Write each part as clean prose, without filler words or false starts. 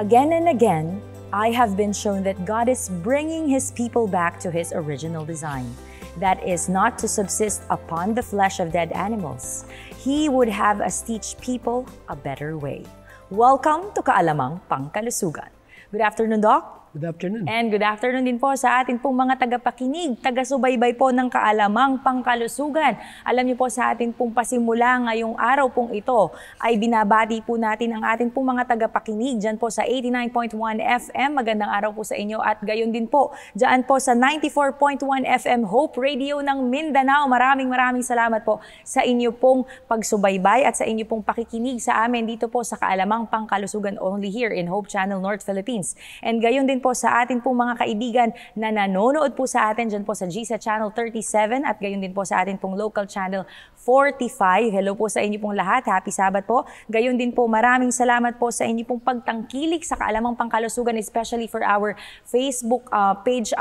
Again and again, I have been shown that God is bringing His people back to His original design. That is not to subsist upon the flesh of dead animals. He would have us teach people a better way. Welcome to Kaalamang Pangkalusugan. Good afternoon, Doc. Good afternoon. And good afternoon din po sa atin pong mga tagapakinig, taga-subaybay po ng Kaalamang Pangkalusugan. Alam niyo po sa atin pong pasimula ngayong araw pong ito ay binabati po natin ang atin pong mga tagapakinig dyan po sa 89.1 FM. Magandang araw po sa inyo at gayon din po dyan po sa 94.1 FM Hope Radio ng Mindanao. Maraming salamat po sa inyo pong pagsubaybay at sa inyo pong pakikinig sa amin dito po sa Kaalamang Pangkalusugan only here in Hope Channel North Philippines. And gayon din po sa atin pong mga kaibigan na nanonood po sa atin dyan po sa GSA Channel 37 at gayon din po sa atin pong local channel 45. Hello po sa inyo pong lahat. Happy Sabat po. Gayon din po maraming salamat po sa inyo pong pagtangkilik sa Kaalamang Pangkalusugan, especially for our Facebook page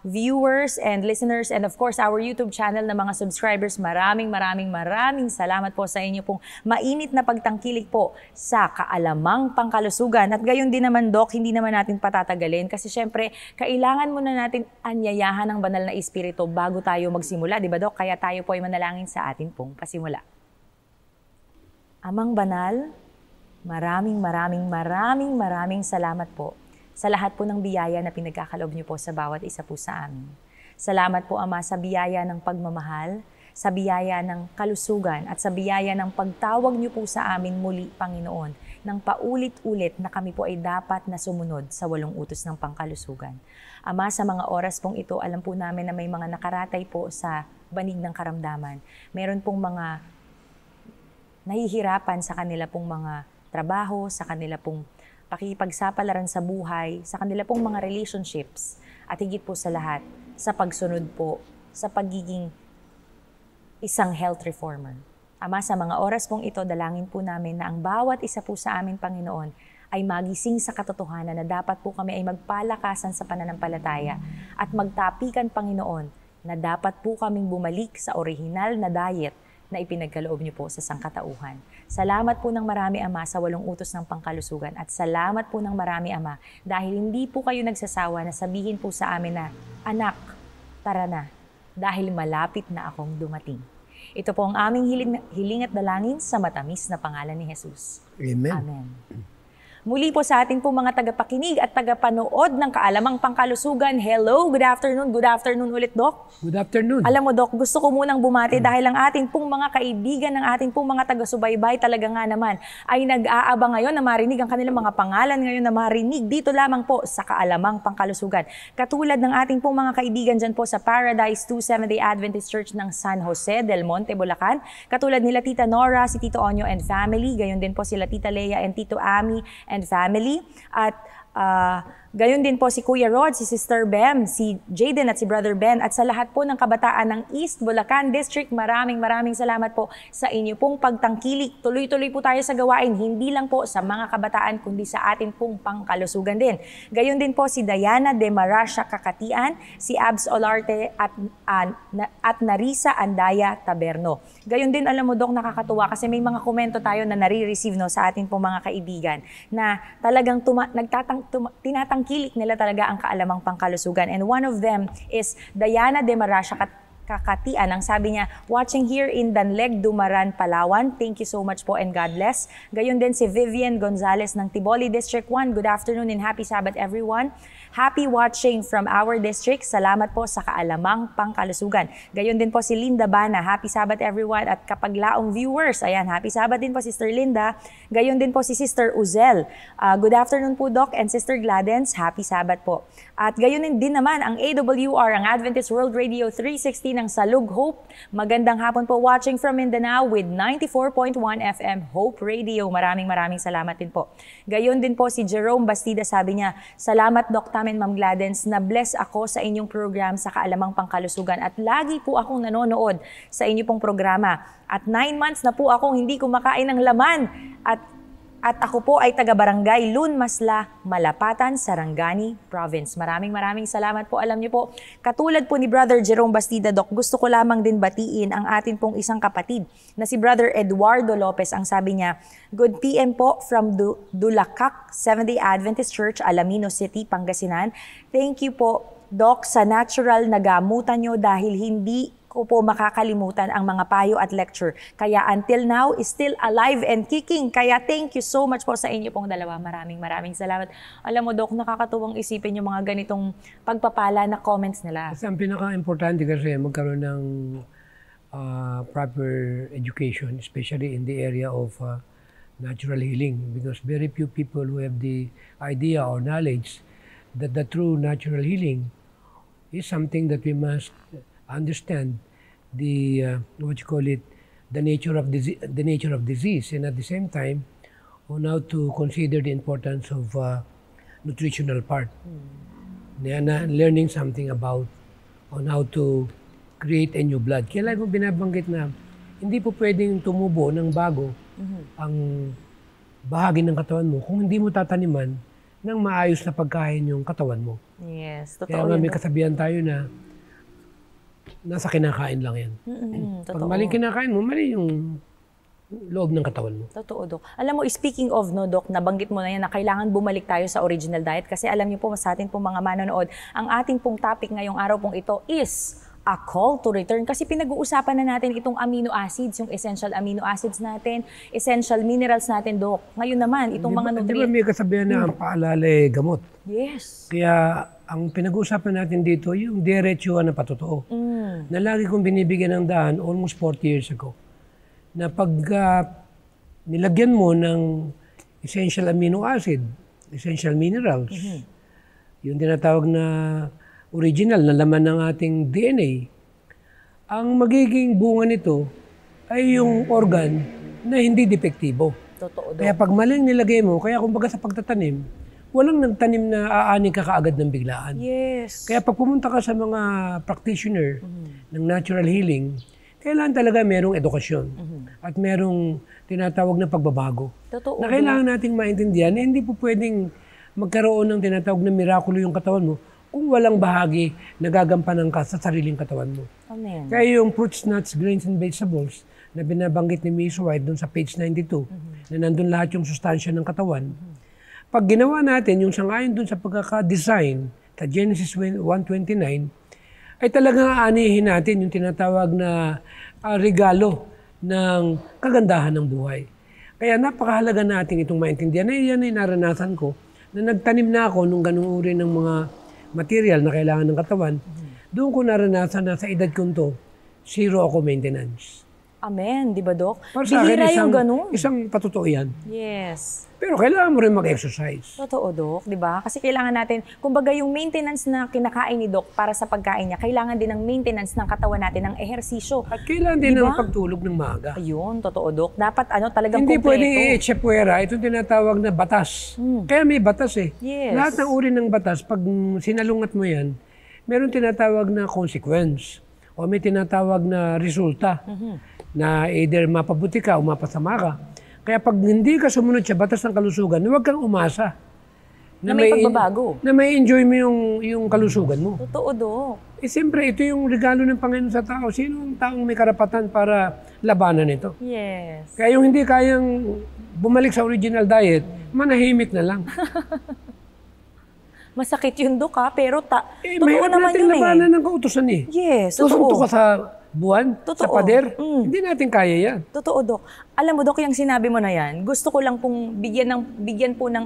viewers and listeners and of course our YouTube channel na mga subscribers. Maraming salamat po sa inyo pong mainit na pagtangkilik po sa Kaalamang Pangkalusugan. At gayon din naman, Doc, hindi naman natin patatagalin kasi syempre, kailangan muna natin anyayahan ng banal na espiritu bago tayo magsimula, di ba, Dok? Kaya tayo po ay manalangin sa atin pong pasimula. Amang banal, maraming salamat po sa lahat po ng biyaya na pinagkakaloob niyo po sa bawat isa po sa amin. Salamat po, Ama, sa biyaya ng pagmamahal, sa biyaya ng kalusugan at sa biyaya ng pagtawag niyo po sa amin muli, Panginoon, nang paulit-ulit na kami po ay dapat na sumunod sa 8 utos ng pangkalusugan. Ama, sa mga oras pong ito, alam po namin na may mga nakaratay po sa banig ng karamdaman. Meron pong mga nahihirapan sa kanila pong mga trabaho, sa kanila pong pakikipagsapalaran sa buhay, sa kanila pong mga relationships, at higit po sa lahat, sa pagsunod po, sa pagiging isang health reformer. Ama, sa mga oras pong ito, dalangin po namin na ang bawat isa po sa amin, Panginoon, ay magising sa katotohanan na dapat po kami ay magpalakasan sa pananampalataya at magtapikan, Panginoon, na dapat po kaming bumalik sa orihinal na diet na ipinagkaloob niyo po sa sangkatauhan. Salamat po ng marami, Ama, sa 8 utos ng pangkalusugan at salamat po ng marami, Ama, dahil hindi po kayo nagsasawa na sabihin po sa amin na, anak, tara na, dahil malapit na akong dumating. Ito po ang aming hiling at dalangin sa matamis na pangalan ni Jesus. Amen. Amen. Muli po sa ating po mga tagapakinig at tagapanood ng Kaalamang Pangkalusugan. Hello, good afternoon ulit, Doc. Good afternoon. Alam mo, Doc, gusto ko munang bumati dahil ang ating pong mga kaibigan, ng ating pong mga taga-subaybay talaga nga naman ay nag-aabang ngayon na marinig ang kanilang mga pangalan ngayon na marinig dito lamang po sa Kaalamang Pangkalusugan. Katulad ng ating pong mga kaibigan dyan po sa Paradise 2 Seventh-day Adventist Church ng San Jose del Monte, Bulacan. Katulad nila Tita Nora, si Tito Onyo and family. Gayon din po sila Tita Lea and Tito Ami and family. At gayon din po si Kuya Rod, si Sister Bem, si Jaden at si Brother Ben at sa lahat po ng kabataan ng East Bulacan District, maraming salamat po sa inyo pong pagtangkilik. Tuloy-tuloy po tayo sa gawain, hindi lang po sa mga kabataan kundi sa atin pong pangkalusugan din. Gayon din po si Diana de Marasha Kakatian, si Abs Olarte at Narisa Andaya Taberno. Gayon din, alam mo, Dok, nakakatuwa kasi may mga komento tayo na nare-receive sa atin pong mga kaibigan na talagang tinatangkilik nila talaga ang Kaalamang Pangkalusugan. And one of them is Diana de Marasha Kakatian. Ang sabi niya, watching here in Danleg, Dumaran, Palawan. Thank you so much po and God bless. Gayon din si Vivian Gonzalez ng Tiboli District 1. Good afternoon and happy Sabbath, everyone. Happy watching from our district. Salamat po sa Kaalamang Pangkalusugan. Gayon din po si Linda Bana. Happy Sabbath, everyone. At kapaglaong viewers, ayan, happy Sabbath din po Sister Linda. Gayon din po si Sister Uzel. Good afternoon po, Doc, and Sister Gladens. Happy Sabbath po. At gayon din naman ang AWR, ang Adventist World Radio 360 ng Salug Hope. Magandang hapon po, watching from Mindanao with 94.1 FM Hope Radio. Maraming salamat din po. Gayon din po si Jerome Bastida, sabi niya, salamat, Doc Tam and Ma'am Gladens, na bless ako sa inyong program sa Kaalamang Pangkalusugan at lagi po akong nanonood sa inyo pong programa. At 9 months na po akong hindi kumakain ng laman at At ako po ay taga-barangay Lunmasla, Malapatan, Sarangani Province. Maraming salamat po. Alam niyo po, katulad po ni Brother Jerome Bastida, Doc, gusto ko lamang din batiin ang atin pong isang kapatid na si Brother Eduardo Lopez. Ang sabi niya, "Good PM po from Dulacac, Seventh-day Adventist Church, Alamino City, Pangasinan. Thank you po, Doc, sa natural na gamutan niyo dahil hindi ko po makakalimutan ang mga payo at lecture. Kaya until now, is still alive and kicking. Kaya thank you so much po sa inyo pong dalawa. Maraming salamat." Alam mo, Doc, nakakatuwang isipin yung mga ganitong pagpapala na comments nila. Kasi ang pinaka-importante kasi magkaroon ng proper education, especially in the area of natural healing, because very few people who have the idea or knowledge that the true natural healing is something that we must understand the the nature of disease, and at the same time on how to consider the importance of nutritional part. Learning something about on how to create a new blood. Kaya lagi kong binabanggit na hindi po pwedeng tumubo ng bago ang bahagi ng katawan mo kung hindi mo tataniman ng maayos na pagkain yung katawan mo. Yes, totoo. Kaya nga may kasabihan tayo na nasa kinakain lang yan. Pag maling kinakain mo, mali yung loob ng katawan mo. Totoo, Doc. Alam mo, speaking of, no, Doc, nabanggit mo na yan na kailangan bumalik tayo sa original diet kasi alam niyo po sa atin pong mga manonood, ang ating pong topic ngayong araw pong ito is a call to return. Kasi pinag-uusapan na natin itong amino acids, yung essential amino acids natin, essential minerals natin, Doc. Ngayon naman, itong mga nutrients. Di ba may kasabihan na ang paalala ay gamot? Yes. Kaya ang pinag-uusapan natin dito, yung diretsuhan na patotoo. Na lagi kong binibigyan ng daan almost 40 years ago. Na pag nilagyan mo ng essential amino acid, essential minerals, yung tinatawag na original na laman ng ating DNA, ang magiging bunga nito ay yung organ na hindi depektibo. Totoo, Doc. Kaya pag maling nilagay mo, kaya kumbaga sa pagtatanim, walang nagtanim na aani ka kaagad ng biglaan. Yes. Kaya pag pumunta ka sa mga practitioner ng natural healing, kailangan talaga merong edukasyon at merong tinatawag na pagbabago. Totoo, na kailangan nating maintindihan na hindi po pwedeng magkaroon ng tinatawag na mirakulo yung katawan mo kung walang bahagi na gagampanan ka sa sariling katawan mo. Amen. Kaya yung fruits, nuts, grains, and vegetables na binabanggit ni Miss White doon sa page 92, na nandun lahat yung sustansya ng katawan, pag ginawa natin yung sangayon doon sa pagkaka-design sa Genesis 1:29, ay talagang aanihin natin yung tinatawag na regalo ng kagandahan ng buhay. Kaya napakahalaga natin itong maintindihan. Yan ay naranasan ko na nagtanim na ako nung ganung uri ng mga material na kailangan ng katawan. Doon ko naranasan na sa edad ko to, zero ako maintenance. Amen, di ba, Doc? Para sa akin, Bihira yung ganun. isang patotoo yan. Yes. Pero kailangan mo rin mag-exercise. Totoo, Doc, di ba? Kasi kailangan natin, kumbaga yung maintenance na kinakain ni Doc para sa pagkain niya, kailangan din ng maintenance ng katawan natin, ng ehersisyo. At kailangan din Diba? ng pagtulog ng maaga. Ayun, totoo, Doc. Dapat talagang Hindi kompleto. pwedeng i-echepuera. Ito tinatawag na batas. Kaya may batas eh. Yes. Lahat ng uri ng batas, pag sinalungat mo yan, meron tinatawag na consequence o may tinatawag na resulta na either mapabuti ka o mapasama ka. Kaya pag hindi ka sumunod sa batas ng kalusugan, huwag kang umasa Na may pagbabago. Na may enjoy mo yung kalusugan mo. Totoo, Doc. Eh siyempre, ito yung regalo ng Panginoon sa tao. Sino ang taong may karapatan para labanan ito? Yes. Kaya yung hindi kayang bumalik sa original diet, manahimik na lang. Masakit yun, Doc, ha? Pero totoo mahirap naman natin yun labanan ng kautusan eh. Yes, totoo. Susunto ka sa buwan, sa Totoo. pader. Hindi natin kaya yan. Totoo, Doc. Alam mo, Doc, yung sinabi mo na yan, gusto ko lang pong bigyan po ng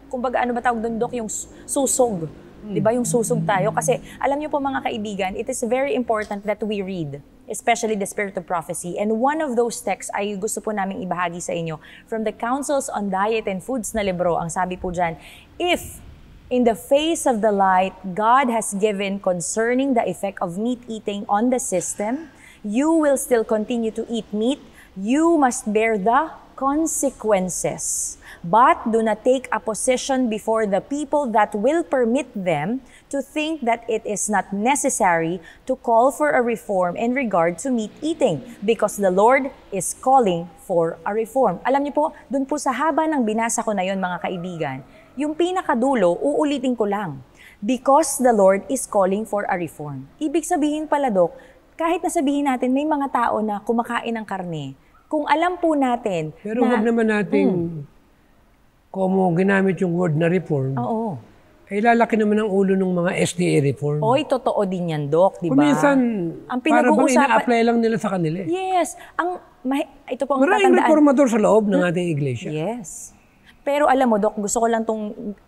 kumbaga ano ba tawag doon, Doc, yung susog. Di ba, yung susog tayo? Kasi alam niyo po mga kaibigan, it is very important that we read, especially the Spirit of Prophecy. And one of those texts ay gusto po namin ibahagi sa inyo from the Counsels on Diet and Foods na libro. Ang sabi po dyan, if in the face of the light God has given concerning the effect of meat eating on the system, you will still continue to eat meat, you must bear the consequences. But do not take a position before the people that will permit them to think that it is not necessary to call for a reform in regard to meat eating because the Lord is calling for a reform. Alam niyo po, dun po sa haba ng binasa ko na yon mga kaibigan, yung pinakadulo, uulitin ko lang. Because the Lord is calling for a reform. Ibig sabihin pala, Dok, kahit na sabihin natin may mga tao na kumakain ng karne, kung alam po natin Pero na... wag naman nating kung ginamit yung word na reform, Oo. ay lalaki naman ang ulo ng mga SDA reform. Oy, totoo din yan, Dok, di Kung ba? minsan, Ang para bang pinag-uusapan- ina-apply lang nila sa kanila. Yes. Ito po ang Maraming tatandaan. reformador sa loob ng ating iglesia. Yes. Pero alam mo, Dok, gusto ko lang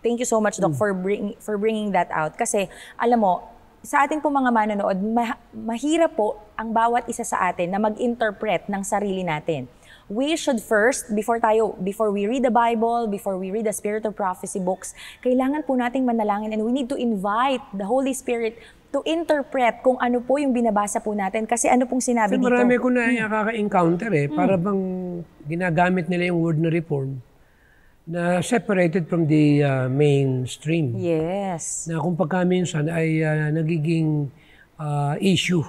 thank you so much, Dok, for bringing that out. Kasi, alam mo, sa atin po mga manonood, mahirap po ang bawat isa sa atin na mag-interpret ng sarili natin. We should first, before we read the Bible, before we read the Spirit of Prophecy books, kailangan po nating manalangin and we need to invite the Holy Spirit to interpret kung ano po yung binabasa po natin. Kasi ano pong sinabi Kasi dito. marami ko na nakaka-encounter para bang ginagamit nila yung word na reform na separated from the mainstream. Yes. Na kung pagka minsan ay nagiging issue.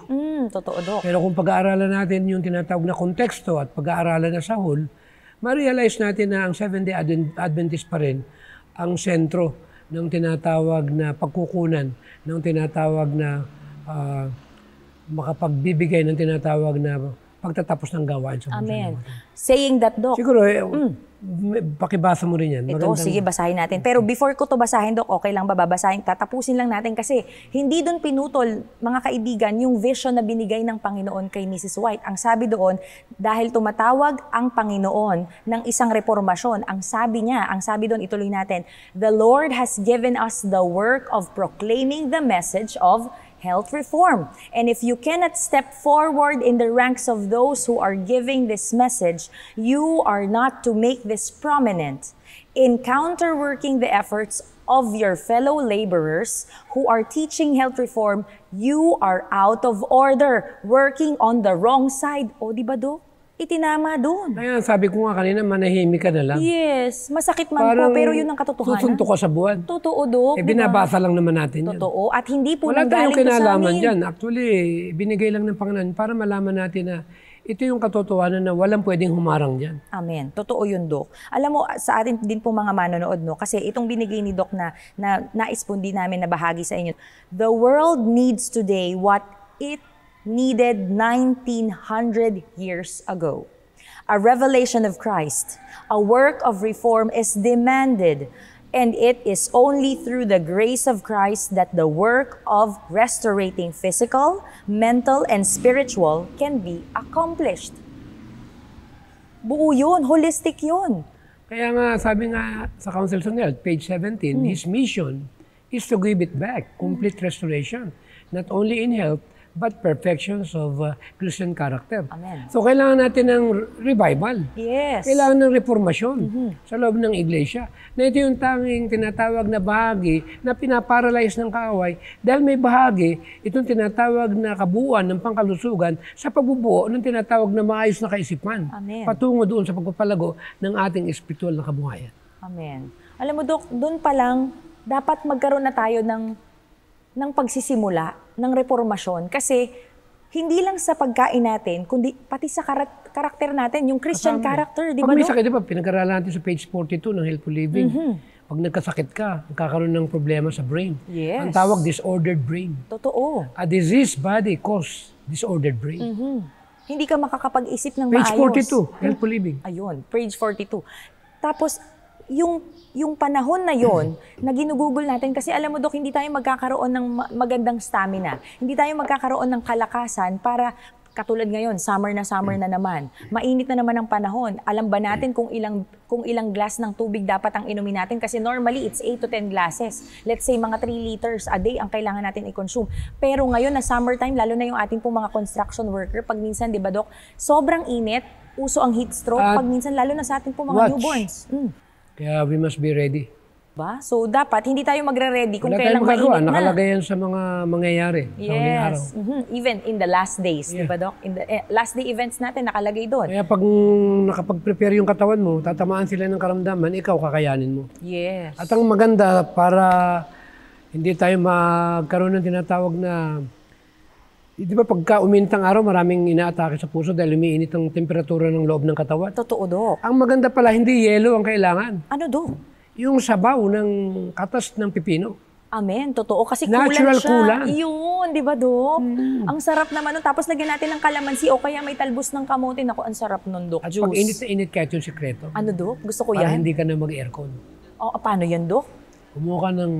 Totoo, Dok. Pero kung pag-aaralan natin yung tinatawag na konteksto at pag-aaralan na sa whole, ma-realize natin na ang Seventh-day Adventist pa rin ang sentro ng tinatawag na pagkukunan, ng tinatawag na makapagbibigay ng tinatawag na pagtatapos ng gawain sa mundo. Amen. Saying that, Dok, Siguro, pakibasa mo rin yan. ito, sige, basahin natin. Pero before ko to basahin, Dok, okay lang ba babasahin? Tatapusin lang natin kasi hindi doon pinutol, mga kaibigan, yung vision na binigay ng Panginoon kay Mrs. White. Ang sabi doon, dahil tumatawag ang Panginoon ng isang reformasyon, ang sabi doon, ituloy natin, the Lord has given us the work of proclaiming the message of health reform. And if you cannot step forward in the ranks of those who are giving this message, you are not to make this prominent. In counterworking the efforts of your fellow laborers who are teaching health reform, you are out of order, working on the wrong side. O, di ba, Dok? Itinama doon. Kaya sabi ko nga kanina, manahimik ka na lang. Yes, masakit man po, pero yun ang katotohanan. Susuntok ka sa buwan. Totoo, Dok. Binabasa lang naman natin yan. Totoo. At hindi po Wala nanggaling tayong to sa kinalaman amin. dyan. Actually, binigay lang ng Panginoon para malaman natin na ito yung katotohanan na walang pwedeng humarang dyan. Amen. Totoo yun, Dok. Alam mo, sa atin din po mga manonood, no? Kasi itong binigay ni Dok na nais po din namin na bahagi sa inyo. The world needs today what it needed 1900 years ago. A revelation of Christ, a work of reform is demanded, and it is only through the grace of Christ that the work of restorating physical, mental, and spiritual can be accomplished. Buo yun, holistic yun. Kaya nga, sabi nga sa Council on Health, page 17, His mission is to give it back, complete restoration, not only in health, but perfections of Christian character. Amen. So, kailangan natin ng revival. Yes. Kailangan ng reformasyon sa loob ng iglesia. Na ito yung tanging tinatawag na bahagi na pinaparalyze ng kaaway dahil may bahagi, itong tinatawag na kabuuan ng pangkalusugan sa pagbubuo ng tinatawag na maayos na kaisipan. Amen. Patungo doon sa pagpapalago ng ating espiritual na kabuhayan. Amen. Alam mo, Dok, doon pa lang, dapat magkaroon na tayo ng pagsisimula, ng reformasyon. Kasi, hindi lang sa pagkain natin, kundi pati sa karakter natin, yung Christian character, di ba, Pag may Dok? sakit, di ba, pinag-aralan natin sa page 42 ng Healthful Living. Pag nagkasakit ka, magkakaroon ng problema sa brain. Yes. Ang tawag, disordered brain. Totoo. A diseased body cause disordered brain. Hindi ka makakapag-isip ng Page maayos. 42, Healthful Living. Ayun, page 42. Tapos, yung panahon na yon na ginugugol natin, kasi alam mo, Dok, hindi tayo magkakaroon ng magandang stamina. Hindi tayo magkakaroon ng kalakasan para, katulad ngayon, summer na naman. Mainit na naman ang panahon. Alam ba natin kung ilang glass ng tubig dapat ang inumin natin? Kasi normally, it's 8 to 10 glasses. Let's say, mga 3 liters a day ang kailangan natin i-consume. Pero ngayon, na summertime, lalo na yung ating pong mga construction worker, pag minsan, di ba, Dok, sobrang init, uso ang heat stroke, pag minsan, lalo na sa ating pong mga newborns. Kaya we must be ready. Ba? So, dapat hindi tayo magre-ready kung Wala kailang tayong magagawa. mainit na. Nakalagay yan sa mga mangyayari sa huling araw. Yes. Even in the last days, di ba, Dok? In the last day events natin, nakalagay doon. Kaya pag nakapag-prepare yung katawan mo, tatamaan sila ng karamdaman, ikaw kakayanin mo. Yes. At ang maganda para hindi tayo magkaroon ng tinatawag na, di ba pagka uminit ang araw, maraming inaatake sa puso dahil umiinit ang temperatura ng loob ng katawan. Totoo, Dok. Ang maganda pala, hindi yelo ang kailangan. Ano, Dok? Yung sabaw ng katas ng pipino. Amen, totoo. Kasi Natural kulan siya. kulan. Yun, di ba, Dok? Ang sarap naman nun. Tapos lagyan natin ng kalamansi o kaya may talbos ng kamote. Naku, ang sarap nun, Dok. At Juice. pag init na init kahit yung sikreto. Ano, Dok? Gusto ko Para yan. hindi ka na mag-aircon. O, paano yan, Dok? Kumuha ka ng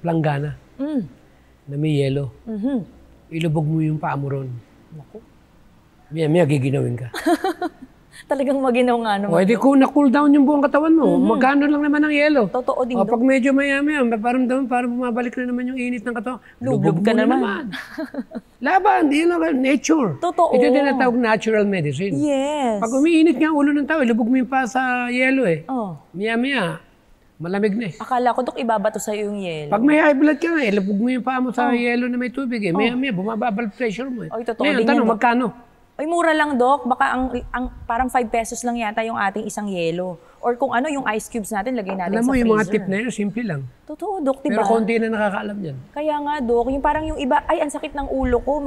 planggana Mm. na may yelo. Mhm. Ilubog mo yung paa mo ron. Naku. Maya giginawin ka. Talagang maginaw nga naman. O, edi kung na-cool down yung buong katawan mo, magkano lang naman ang yelo? Totoo din, O, Dok. pag medyo maya-maya, parang bumabalik na naman yung init ng katawan. Lublob Lubog ka mo na naman. Laban, di lang, nature. Totoo. Ito yung tinatawag natural medicine. Yes. Pag umiinit nga ang ulo ng tao, ilubog mo yung paa sa yelo eh. Oh. Maya-maya, malamig na eh. Akala ko, Dok, ibabato sa'yo yung yelo. Pag may high blood ka nga, ilubog mo yung paa mo sa yelo na may tubig eh. Maya-maya, bumaba blood pressure mo eh. Oy, totoo Ngayon, din tanong, yan, Dok. magkano? Ay, mura lang, Dok. Baka ang parang 5 pesos lang yata yung ating isang yelo. Or kung ano, yung ice cubes natin, lagay natin Alam sa mo, freezer. yung mga tip na yun, simple lang. Totoo, Dok, diba? Pero konti na nakakaalam yan. Kaya nga, Dok, yung parang yung iba, ay, ang sakit ng ulo ko,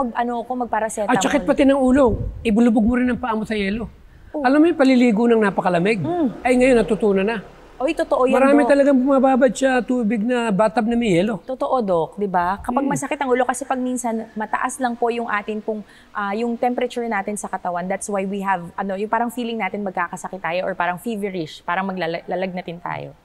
magparacetamol. At sakit pati ng ulo, ibulubog mo rin ang paa mo sa yelo. Alam mo yung paliligo ng napakalamig? Ay ngayon, natutunan na. Oy, totoo yan, Marami Dok. talagang bumababad sa tubig na bathtub na may yelo. Totoo, Dok, 'di ba? Kapag masakit ang ulo kasi pag minsan mataas lang po yung atin pong yung temperature natin sa katawan. That's why we have yung parang feeling natin magkakasakit tayo or parang feverish, parang maglalagnatin tayo.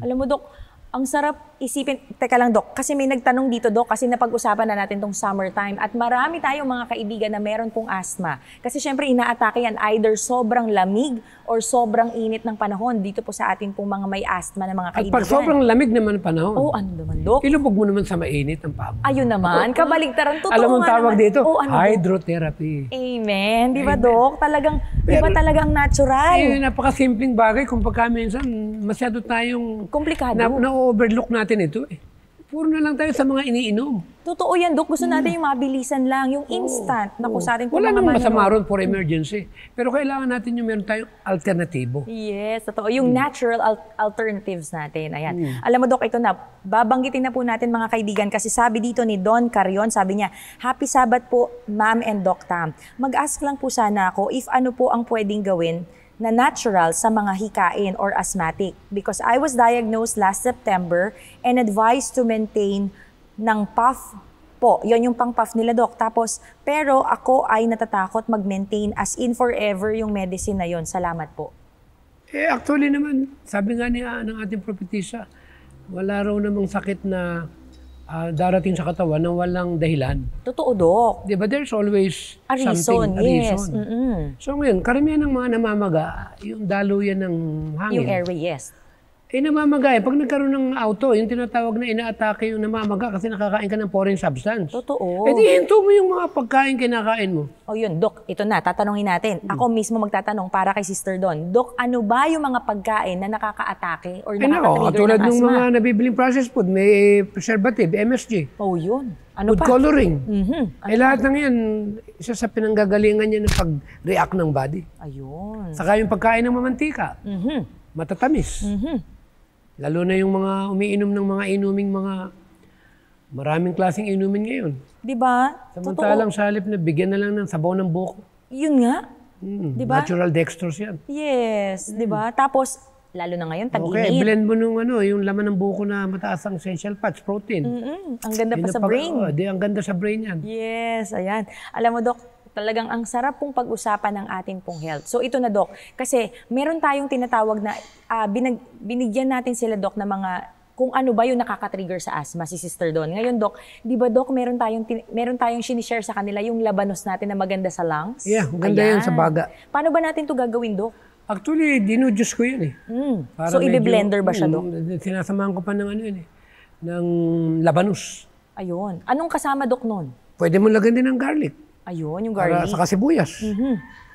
Alam mo, Dok, ang sarap isipin. Teka lang, Dok, kasi may nagtanong dito, Dok, kasi napag-usapan na natin tong summertime at marami tayong mga kaibigan na meron pong asthma. Kasi syempre inaatake yan either sobrang lamig or sobrang init ng panahon dito po sa atin pong mga may asthma na mga At kaibigan. pag sobrang lamig naman ang panahon, Oh, ano naman, Dok? ilubog mo naman sa mainit ang paa mo. Ayun naman, kabaligtaran. Totoo Alam mo ang nga tawag naman. dito? Oh, ano, Dok? Hydrotherapy. Amen. Di ba, Dok? Talagang, di ba talagang natural? Napakasimpleng bagay kung pagka minsan masyado tayong Komplikado. na-overlook natin ito eh. Puro na lang tayo sa mga iniinom. Totoo yan, Dok. Gusto natin yung mabilisan lang, yung instant. Naku, sa atin po Wala mga namang masama manunod. ron for emergency. Pero kailangan natin yung meron tayong alternatibo. Yes, totoo. Yung natural alternatives natin. Ayan. Alam mo, Dok, ito na. Babanggitin na po natin mga kaibigan kasi sabi dito ni Don Carion, sabi niya, Happy Sabbath po, Ma'am and Doc Tam. Mag-ask lang po sana ako if ano po ang pwedeng gawin na natural sa mga hikain or asthmatic because I was diagnosed last September and advised to maintain ng puff po. Yon yung pang puff nila, Doc. Tapos, pero ako ay natatakot mag-maintain as in forever yung medicine na yon. Salamat po. Actually naman, sabi nga niya ng ating propetisa, wala raw namang sakit na darating sa katawan na walang dahilan. Totoo, Doc. Di ba? There's always A reason, something, a yes. reason. Mm-mm. So ngayon, karamihan ng mga namamaga, yung daluyan ng hangin. Yung airway, yes. Namamaga eh. Pag nagkaroon ng auto, yung tinatawag na inaatake yung namamaga kasi nakakain ka ng foreign substance. Totoo. Di hinto mo yung mga pagkain kinakain mo. O yun, Doc, ito na, tatanungin natin. Ako mismo magtatanong para kay Sister Don. Doc, ano ba yung mga pagkain na nakaka-atake or nakaka-trigger Tulad ng ng asthma? mga nabibiling processed food, may preservative, MSG, Oh, yun. Ano food pa? coloring. Mhm. Lahat ng yan, isa sa pinanggagalingan niya ng pag-react ng body. Ayun. Saka yung pagkain ng mamantika, Mhm. matatamis. Mhm. Lalo na yung mga umiinom ng mga inuming maraming klaseng inumin ngayon. Di ba? Samantalang sa halip na bigyan na lang ng sabaw ng buko. Yun nga. Di ba? Natural dextrose yan. Yes. Di ba? Tapos, lalo na ngayon, Okay, tag-init. blend mo yung laman ng buko na mataas ang essential fats, protein. Ang ganda pa sa brain. Ang ganda sa brain yan. Yes, ayan. Alam mo, Doc, talagang ang sarap pong pag-usapan ng ating pong health. So ito na, Doc, kasi meron tayong tinatawag na binigyan natin sila, Doc, na mga kung ano ba yung nakaka-trigger sa asthma, si Sister Don. Ngayon, Doc, di ba, Doc, meron tayong sinishare sa kanila yung labanos natin na maganda sa lungs? Yeah, maganda yan sa baga. Paano ba natin to gagawin, Doc? Actually, dinudjus ko yun eh. Para So, medyo- i-blender ba siya, Doc? Sinasamahan ko pa ng ng labanus. Ayun. Anong kasama, Doc, nun? Pwede mo lagyan din ng garlic. Ayun, yung Para garlic. saka sibuyas.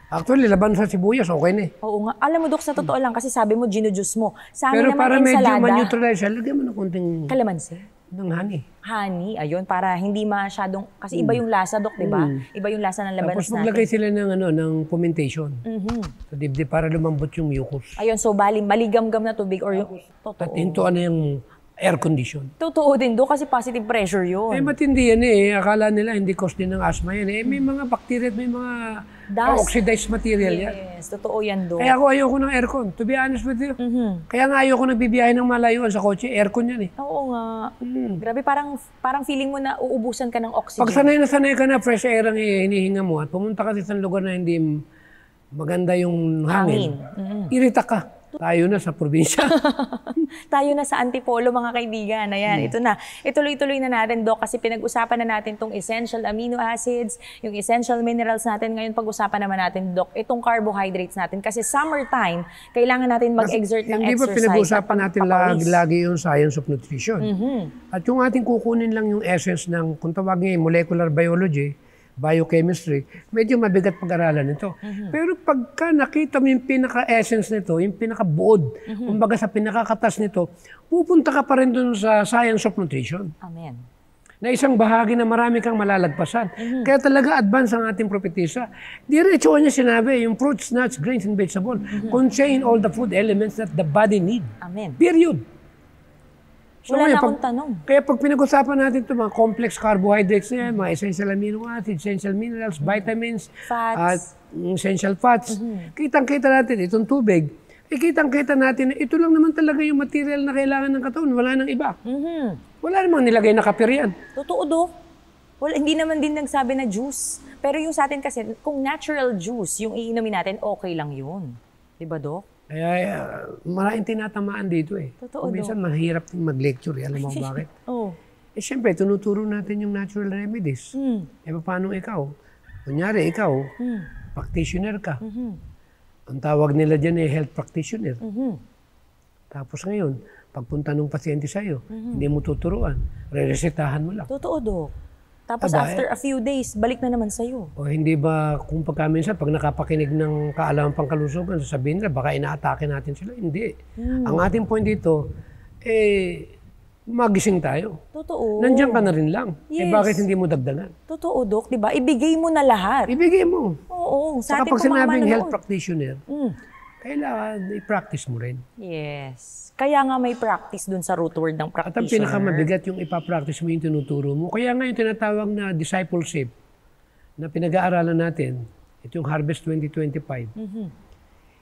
Actually, labanus sa sibuyas, okay na eh. Oo nga. Alam mo, Doc, sa totoo lang, kasi sabi mo, ginujuice mo. Sa amin Pero naman, para medyo ensalada, ma-neutralize siya, lagyan mo ng konting kalamansi. ng honey. Honey, ayun, para hindi masyadong, kasi iba yung lasa, Doc, di ba? Iba yung lasa ng labanos Tapos natin. maglagay sila ng fomentation. Sa dibdib para lumambot yung mucus. Ayun, so bali, maligamgam na tubig or yung... At Totoo. hintuan na yung air condition. Totoo din, Dok, kasi positive pressure yun. Matindi yan Akala nila hindi cause din ng asthma yan May mga bacteria at may mga oxidized material yan. Yes, totoo yan, Dok. Kaya ako ayoko ng aircon, to be honest with you. Kaya nga ayoko nagbibiyahe ng malayuan sa kotse, aircon yan Oo nga. Grabe, parang feeling mo na uubusan ka ng oxygen. Pag sanay ka na, fresh air ang hinihinga mo at pumunta ka sa isang lugar na hindi maganda yung hangin, irita ka. Tayo na sa probinsya. Tayo na sa Antipolo, mga kaibigan. Ayan, ito na. Ituloy-tuloy na natin, Doc, kasi pinag-usapan na natin itong essential amino acids, yung essential minerals natin. Ngayon, pag-usapan naman natin, Doc, itong carbohydrates natin. Kasi summertime, kailangan natin mag-exert ng hindi exercise. Hindi ba pinag-usapan natin lagi yung science of nutrition? At yung ating kukunin lang yung essence ng, kung tawagin molecular biology, biochemistry, medyo mabigat pag-aralan ito. Pero pagka nakita mo yung pinaka-essence nito, yung pinaka-buod, kumbaga sa pinaka-katas nito, pupunta ka pa rin dun sa science of nutrition. Amen. Na isang bahagi na marami kang malalagpasan. Kaya talaga advance ang ating propetisa. Diretso niya sinabi, yung fruits, nuts, grains, and vegetables contain all the food elements that the body need. Amen. Period. So, Wala na akong tanong. Kaya pag pinag-usapan natin ito, mga complex carbohydrates na yan, mga essential amino acids, essential minerals, vitamins, Fats. Essential fats, kitang-kita natin itong tubig. Kitang-kita natin na ito lang naman talaga yung material na kailangan ng katawan. Wala nang iba. Wala namang nilagay na kapir yan. Totoo, Dok. Hindi naman din nagsabi na juice. Pero yung sa atin kasi, kung natural juice, yung iinumin natin, okay lang yun. Diba, Dok? Kaya maraming tinatamaan dito Totoo, minsan mahirap din mag-lecture Alam mo bakit? Siyempre, tinuturo natin yung natural remedies. Paano ikaw? Kunyari, ikaw, practitioner ka. Ang tawag nila dyan health practitioner. Tapos ngayon, pagpunta ng pasyente sa'yo, hindi mo tuturuan, re-resetahan mo lang. Totoo, Dok. Tapos after a few days, balik na naman sa'yo. O hindi ba, kung pagkaminsan, pag nakapakinig ng kaalaman pangkalusugan, sasabihin nila, baka inaatake natin sila. Hindi. Ang ating point dito, magising tayo. Totoo. Nandiyan ka na rin lang. Yes. Bakit hindi mo dagdagan? Totoo, Dok. Diba? Ibigay mo na lahat. Ibigay mo. Oo. Sa ating Kapag sinabing health manonood. practitioner, kailangan i-practice mo rin. Yes. Kaya nga may practice dun sa root word ng At ang practitioner. pinakamabigat yung ipapractice mo yung tinuturo mo. Kaya nga yung tinatawag na discipleship na pinag-aaralan natin, ito yung Harvest 2025.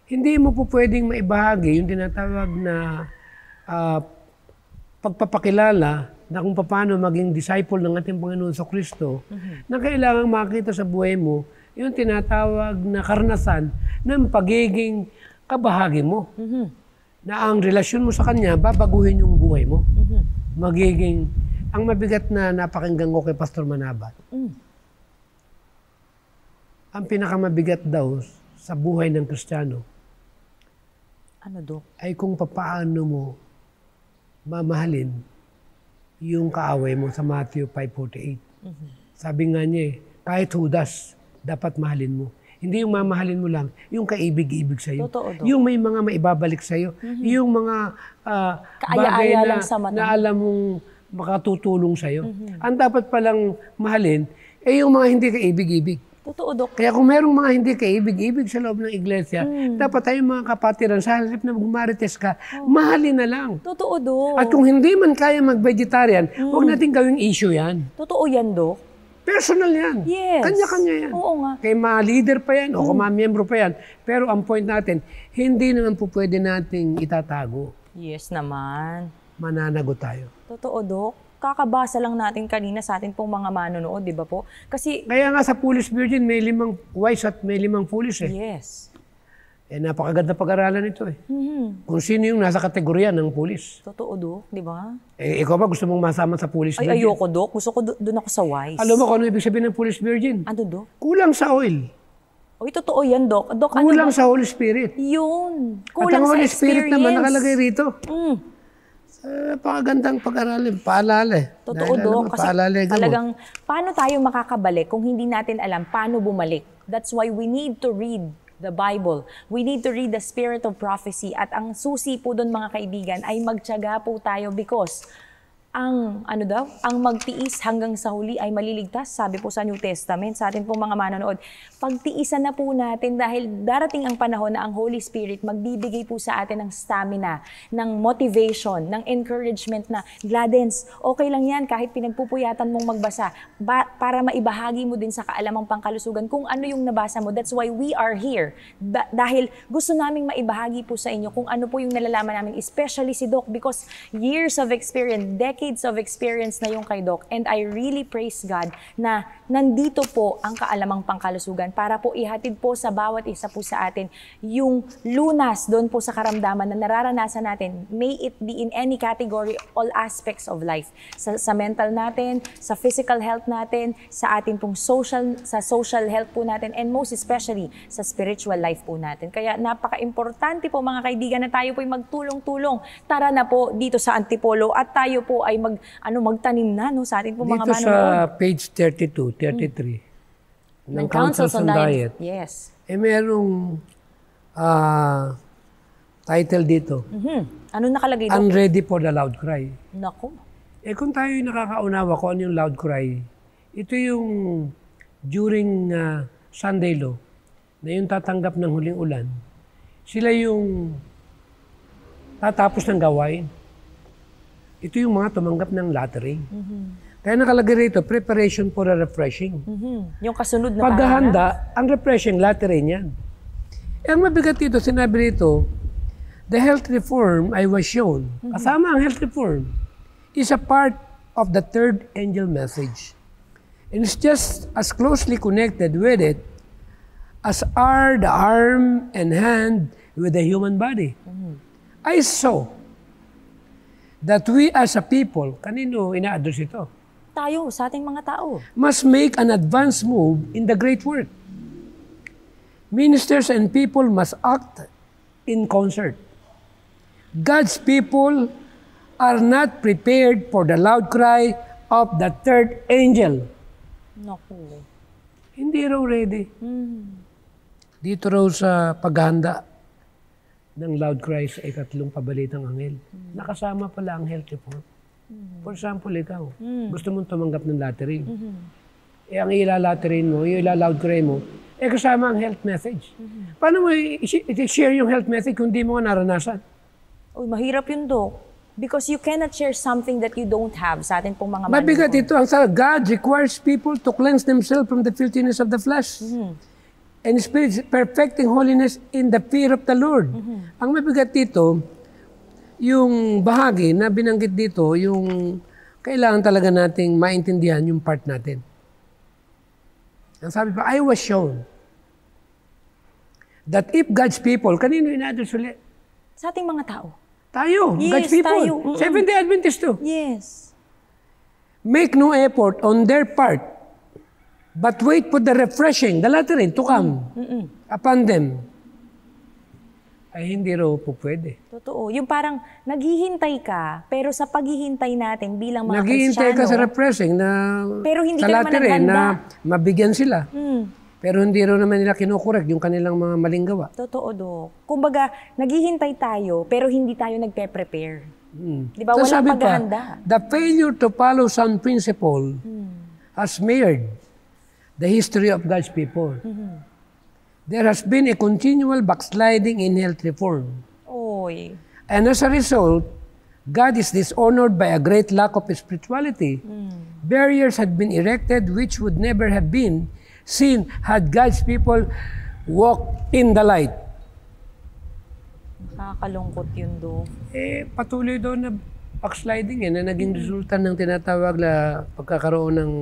Hindi mo po pwedeng maibahagi yung tinatawag na pagpapakilala na kung paano maging disciple ng ating Panginoon sa Kristo na kailangang makita sa buhay mo yung tinatawag na karanasan ng pagiging kabahagi mo. Na ang relasyon mo sa Kanya, babaguhin yung buhay mo. Magiging, ang mabigat na napakinggan ko kay Pastor Manabat, ang pinakamabigat daw sa buhay ng Kristiyano, Ano, Dok? ay kung papaano mo mamahalin yung kaaway mo sa Matthew 5:48. Sabi nga niya kahit Judas, dapat mahalin mo. Hindi yung mamahalin mo lang, yung kaibig-ibig sa'yo. Totoo, Dok. Yung may mga maibabalik sa'yo. Yung mga bagay Kaaya-aya lang sa mata. na alam mong makatutulong sa'yo. Ang dapat palang mahalin, yung mga hindi kaibig-ibig. Totoo, Dok. Kaya kung merong mga hindi kaibig-ibig sa loob ng iglesia, dapat tayong mga kapatiran, sa halip na magmarites ka, mahalin na lang. Totoo, Dok. At kung hindi man kaya mag-vegetarian, huwag natin gawing issue yan. Totoo yan, Dok. Personal yan. Yes. Kanya-kanya yan. Oo nga. Kay mga leader pa yan o kung mga miyembro pa yan. Pero ang point natin, hindi naman po pwede nating itatago. Yes naman. Mananagot tayo. Totoo, Dok. Kakabasa lang natin kanina sa atin pong mga manonood, di ba po? Kasi, Kaya nga sa Foolish Virgin, may 5 wise at may 5 foolish yes. Napakaganda pag-aralan ito Kung sino yung nasa kategorya ng pulis. Totoo, Dok, di ba? Ikaw ba gusto mong masama sa Foolish Ay, Virgin? ayoko, Dok. Gusto ko doon ako sa wise. Alam mo kung ano ibig sabihin ng Foolish Virgin? Ano, Dok? Kulang sa oil. Uy, totoo yan, Dok. Dok, ano, Kulang Dok? sa Holy Spirit. Yun. At Kulang ang sa Holy experience. Spirit naman nakalagay rito. Mm. Napakagandang pag-aralin. Paalala Totoo, Dahil Dok. alam mo, Kasi paalala yung gamot. talagang, paano tayo makakabalik kung hindi natin alam paano bumalik? That's why we need to read the Bible. We need to read the spirit of prophecy. At ang susi po doon, mga kaibigan, ay magtiyaga po tayo because ang magtiis hanggang sa huli ay maliligtas, sabi po sa New Testament, sa atin pong mga manonood. Pagtiisan na po natin dahil darating ang panahon na ang Holy Spirit magbibigay po sa atin ng stamina, ng motivation, ng encouragement na, Gladens, okay lang yan kahit pinagpupuyatan mong magbasa para maibahagi mo din sa kaalamang pangkalusugan kung ano yung nabasa mo. That's why we are here. Dahil gusto naming maibahagi po sa inyo kung ano po yung nalalaman namin, especially si Doc, because years of experience, decades of experience na yung kay Doc. And I really praise God na nandito po ang kaalamang pangkalusugan para po ihatid po sa bawat isa po sa atin yung lunas doon po sa karamdaman na nararanasan natin. May it be in any category, all aspects of life. Sa mental natin, sa physical health natin, sa ating pong social health po natin, and most especially sa spiritual life po natin. Kaya napaka-importante po mga kaibigan na tayo po ay magtulong-tulong. Tara na po dito sa Antipolo at tayo po ay magtanim na sa ating po mga dito manonood. sa page 32, 33 ng Counsels on Diet. Yes. Merong title dito. Ano nakalagay doon? Unready for the loud cry. Naku. Kung tayo nakakaunawa kung ano yung loud cry, ito yung during Sunday law, na yung tatanggap ng huling ulan, sila yung tatapos ng gawain. Ito yung mga tumanggap ng lottery. Kaya nakalagay rito, preparation for a refreshing. Yung kasunod na Paghahanda, ang refreshing, lottery niyan. Ang mabigat dito, sinabi rito, the health reform I was shown, kasama ang health reform, is a part of the third angel message. And it's just as closely connected with it as are the arm and hand with the human body. I saw that we as a people, kanino ina-address ito? Tayo, sa ating mga tao. Must make an advance move in the great work. Ministers and people must act in concert. God's people are not prepared for the loud cry of the third angel. Naku. Hindi raw ready. Dito raw sa paghahanda ng loud cry sa ikatlong pabalitang anghel. Nakasama pala ang health report. For example, ikaw, gusto mong tumanggap ng lottery. Ang ilalatterin mo, yung ilaloud cry mo, kasama ang health message. Paano mo i-share yung health message kung di mo nga naranasan? Uy, mahirap yun, Doc. Because you cannot share something that you don't have sa atin pong mga Mabigat ito. Ang sabi, God requires people to cleanse themselves from the filthiness of the flesh. And Spirit, perfecting holiness in the fear of the Lord. Ang mabigat dito, yung bahagi na binanggit dito, yung kailangan talaga nating maintindihan yung part natin. Ang sabi pa, I was shown that if God's people, kanino ina-address ulit? Sa ating mga tao. Tayo, Yes, God's people. tayo. Seventh-day Adventist too. Yes. Make no effort on their part, but wait for the refreshing, the latter to come upon them. Ay hindi raw po pwede. Totoo. Yung parang naghihintay ka, pero sa paghihintay natin bilang mga Naghihintay ka sa Kristiyano, refreshing na pero hindi sa ka naman latter naghanda. na mabigyan sila. Pero hindi raw naman nila kinukorek yung kanilang mga maling gawa. Totoo, Dok. Kumbaga, naghihintay tayo, pero hindi tayo nagpe-prepare. Di ba? Tapos Walang sabi pa, paghahanda. the failure to follow sound principle has smeared the history of God's people. There has been a continual backsliding in health reform. Oy. And as a result, God is dishonored by a great lack of spirituality. Barriers had been erected which would never have been seen had God's people walked in the light. Nakakalungkot yun, Dok. Patuloy doon na backsliding na naging resulta ng tinatawag na pagkakaroon ng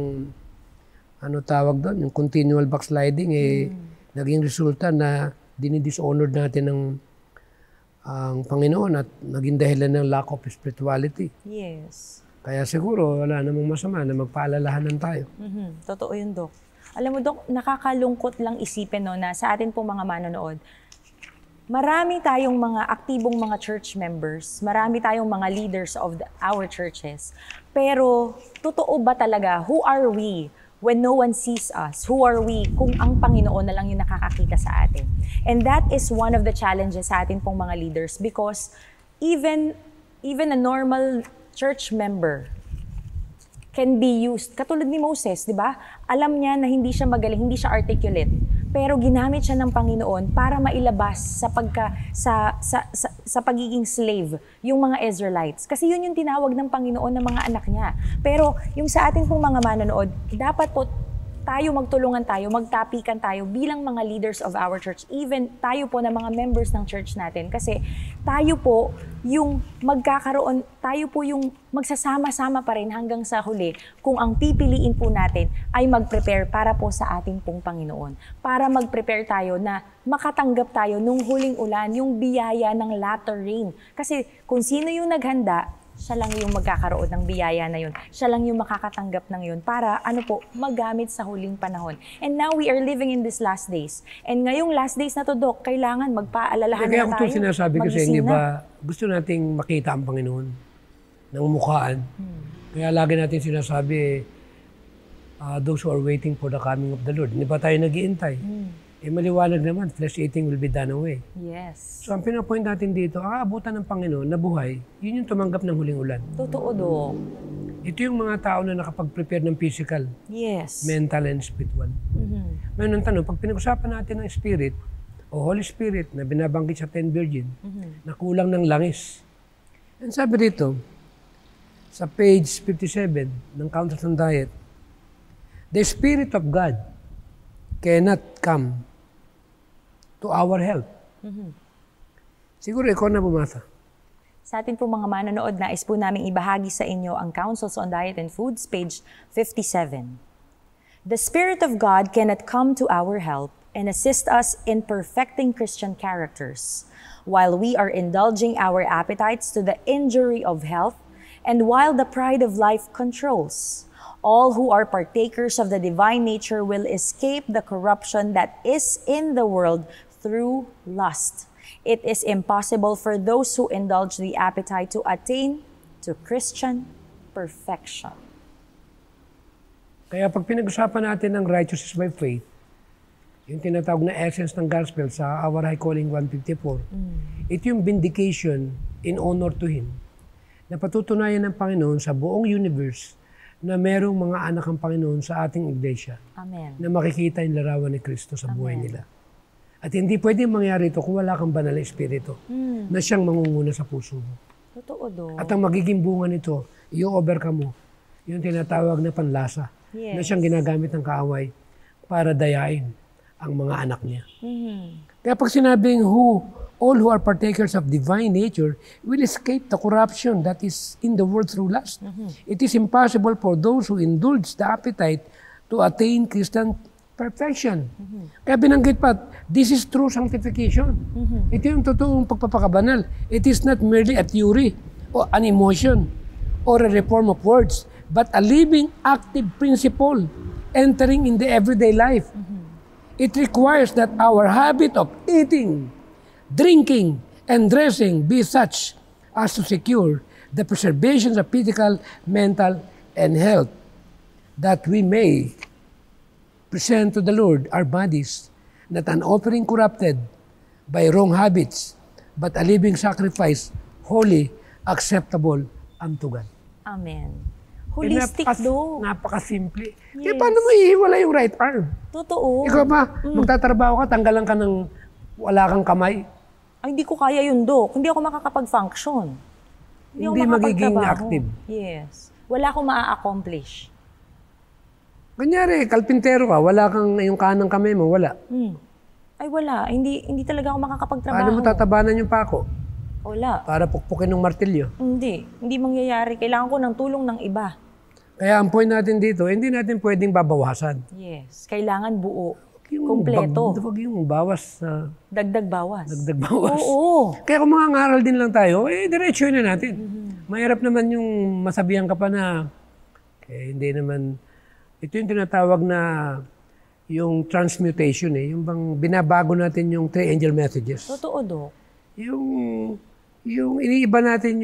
tawag doon, yung continual backsliding naging resulta na dinidishonored natin ang Panginoon at naging dahilan ng lack of spirituality. Yes. Kaya siguro wala namang masama na magpaalalahanan tayo. Totoo yun, Dok. Alam mo, Dok, nakakalungkot lang isipin na sa atin po mga manonood, marami tayong mga aktibong mga church members, marami tayong mga leaders of our churches. Pero, totoo ba talaga, who are we when no one sees us? Who are we kung ang Panginoon na lang yung nakakakita sa atin? And that is one of the challenges sa atin pong mga leaders because even a normal church member can be used. Katulad ni Moses, di ba? Alam niya na hindi siya magaling, hindi siya articulate. Pero ginamit siya ng Panginoon para mailabas sa pagiging slave yung mga Israelites. Kasi yun yung tinawag ng Panginoon ng mga anak niya. Pero yung sa ating pong mga manonood, dapat po tayo magtulungan tayo, magtapikan tayo bilang mga leaders of our church. Even tayo po na mga members ng church natin. Kasi tayo po yung magkakaroon, tayo po yung magsasama-sama pa rin hanggang sa huli kung ang pipiliin po natin ay mag-prepare para po sa ating pong Panginoon. Para mag-prepare tayo na makatanggap tayo nung huling ulan, yung biyaya ng latter rain. Kasi kung sino yung naghanda, siya lang yung magkakaroon ng biyaya na yun. Siya lang yung makakatanggap ng yun para magamit sa huling panahon. And now we are living in these last days. And ngayong last days na to, Dok, kailangan magpaalalahan na tayo. Kaya ako itong sinasabi ko sa inyo, ba, gusto nating makita ang Panginoon ng mukhaan. Kaya lagi natin sinasabi, those who are waiting for the coming of the Lord. Hindi ba tayo nag-iintay? Maliwanag naman, flesh eating will be done away. Yes. So ang pinapoint natin dito, abutan ng Panginoon na buhay, yun yung tumanggap ng huling ulan. Totoo, Dok. Ito yung mga tao na nakapag-prepare ng physical, yes, mental, and spiritual. Ngayon ang tanong, pag pinag-usapan natin ng Spirit, o Holy Spirit, na binabanggit sa 10 Virgin, na kulang ng langis. And sabi dito, sa page 57 ng Counsels on Diet, the Spirit of God cannot come to our help. Siguro ikaw na bumasa. Sa atin po mga manonood, nais po namin ibahagi sa inyo ang Counsels on Diet and Foods, page 57. The Spirit of God cannot come to our help and assist us in perfecting Christian characters, while we are indulging our appetites to the injury of health, and while the pride of life controls. All who are partakers of the divine nature will escape the corruption that is in the world through lust. It is impossible for those who indulge the appetite to attain to Christian perfection. Kaya pag pinag-usapan natin ng righteousness by faith, yung tinatawag na essence ng gospel sa Our High Calling 154, ito yung vindication in honor to Him, na patutunayan ng Panginoon sa buong universe na merong mga anak ng Panginoon sa ating iglesia. Amen. Na makikita yung larawan ni Kristo sa buhay nila. At hindi pwedeng mangyari ito kung wala kang banal na espiritu na siyang mangunguna sa puso mo. Totoo, Dok. At ang magiging bunga nito, i-overcome mo yung tinatawag na panlasa na siyang ginagamit ng kaaway para dayain ang mga anak niya. Kaya pag sinabing all who are partakers of divine nature will escape the corruption that is in the world through lust. It is impossible for those who indulge the appetite to attain Christian perfection. Kaya binanggit pa, this is true sanctification. Ito yung totoong pagpapakabanal. It is not merely a theory or an emotion or a reform of words, but a living, active principle entering in the everyday life. It requires that our habit of eating, drinking, and dressing be such as to secure the preservation of physical, mental, and health, that we may present to the Lord our bodies, not an offering corrupted by wrong habits, but a living sacrifice, holy, acceptable unto God. Amen. Holistic, Dok. Napakasimple. Kaya paano mo ihiwala yung right arm? Totoo. Ikaw ba, magtatrabaho ka, tanggalan ka ng wala kang kamay? Ay, hindi ko kaya yun, Dok. Hindi ako makakapag-function. Hindi magiging active. Yes. Wala akong maa-accomplish. Kunyari, kalpintero ka, wala kang yung kanang kamay mo, wala. Ay, wala. Hindi talaga ako makakapagtrabaho. Paano mo tatabanan yung pako? Wala. Para pukpukin ng martilyo? Hindi mangyayari. Kailangan ko ng tulong ng iba. Kaya ang point natin dito, hindi natin pwedeng babawasan. Yes. Kailangan buo. Kompleto. Huwag yung bawas. Dagdag bawas. Dagdag bawas. Oo. Kaya kung mga ngaral din lang tayo, diretso na natin. Mahirap naman yung masabihan ka pa na, hindi naman, ito yung tinatawag na yung transmutation yung bang binabago natin yung three angel messages. Totoo, Dok. Yung iniiba natin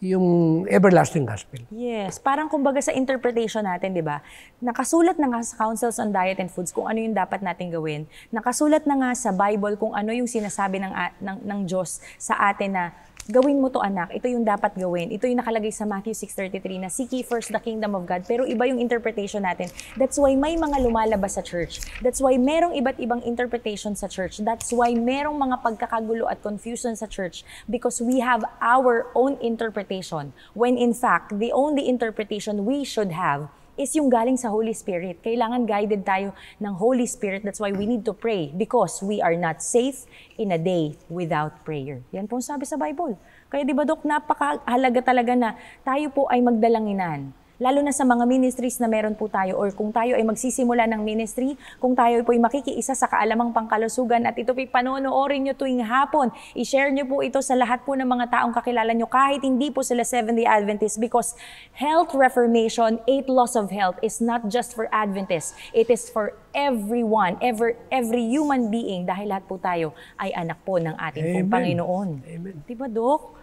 yung everlasting gospel. Yes. Parang kumbaga sa interpretation natin, di ba? Nakasulat na nga sa Counsels on Diet and Foods kung ano yung dapat natin gawin. Nakasulat na nga sa Bible kung ano yung sinasabi ng Diyos sa atin na Gawin mo to, anak. Ito yung dapat gawin. Ito yung nakalagay sa Matthew 6:33 na seek ye first the kingdom of God. Pero iba yung interpretation natin. That's why may mga lumalabas sa church. That's why merong iba't ibang interpretation sa church. That's why merong mga pagkakagulo at confusion sa church because we have our own interpretation. When in fact, the only interpretation we should have is yung galing sa Holy Spirit. Kailangan guided tayo ng Holy Spirit. That's why we need to pray because we are not safe in a day without prayer. Yan po ang sabi sa Bible. Kaya di ba, Dok, napakahalaga talaga na tayo po ay magdalanginan. Lalo na sa mga ministries na meron po tayo or kung tayo ay magsisimula ng ministry, kung tayo po ay makikiisa sa kaalamang pangkalusugan at ito po panonoorin nyo tuwing hapon, i-share nyo po ito sa lahat po ng mga taong kakilala nyo kahit hindi po sila Seventh-day Adventist because health reformation, 8 laws of health is not just for Adventists. It is for everyone, every human being dahil lahat po tayo ay anak po ng ating pong Panginoon. Amen. Diba, Dok?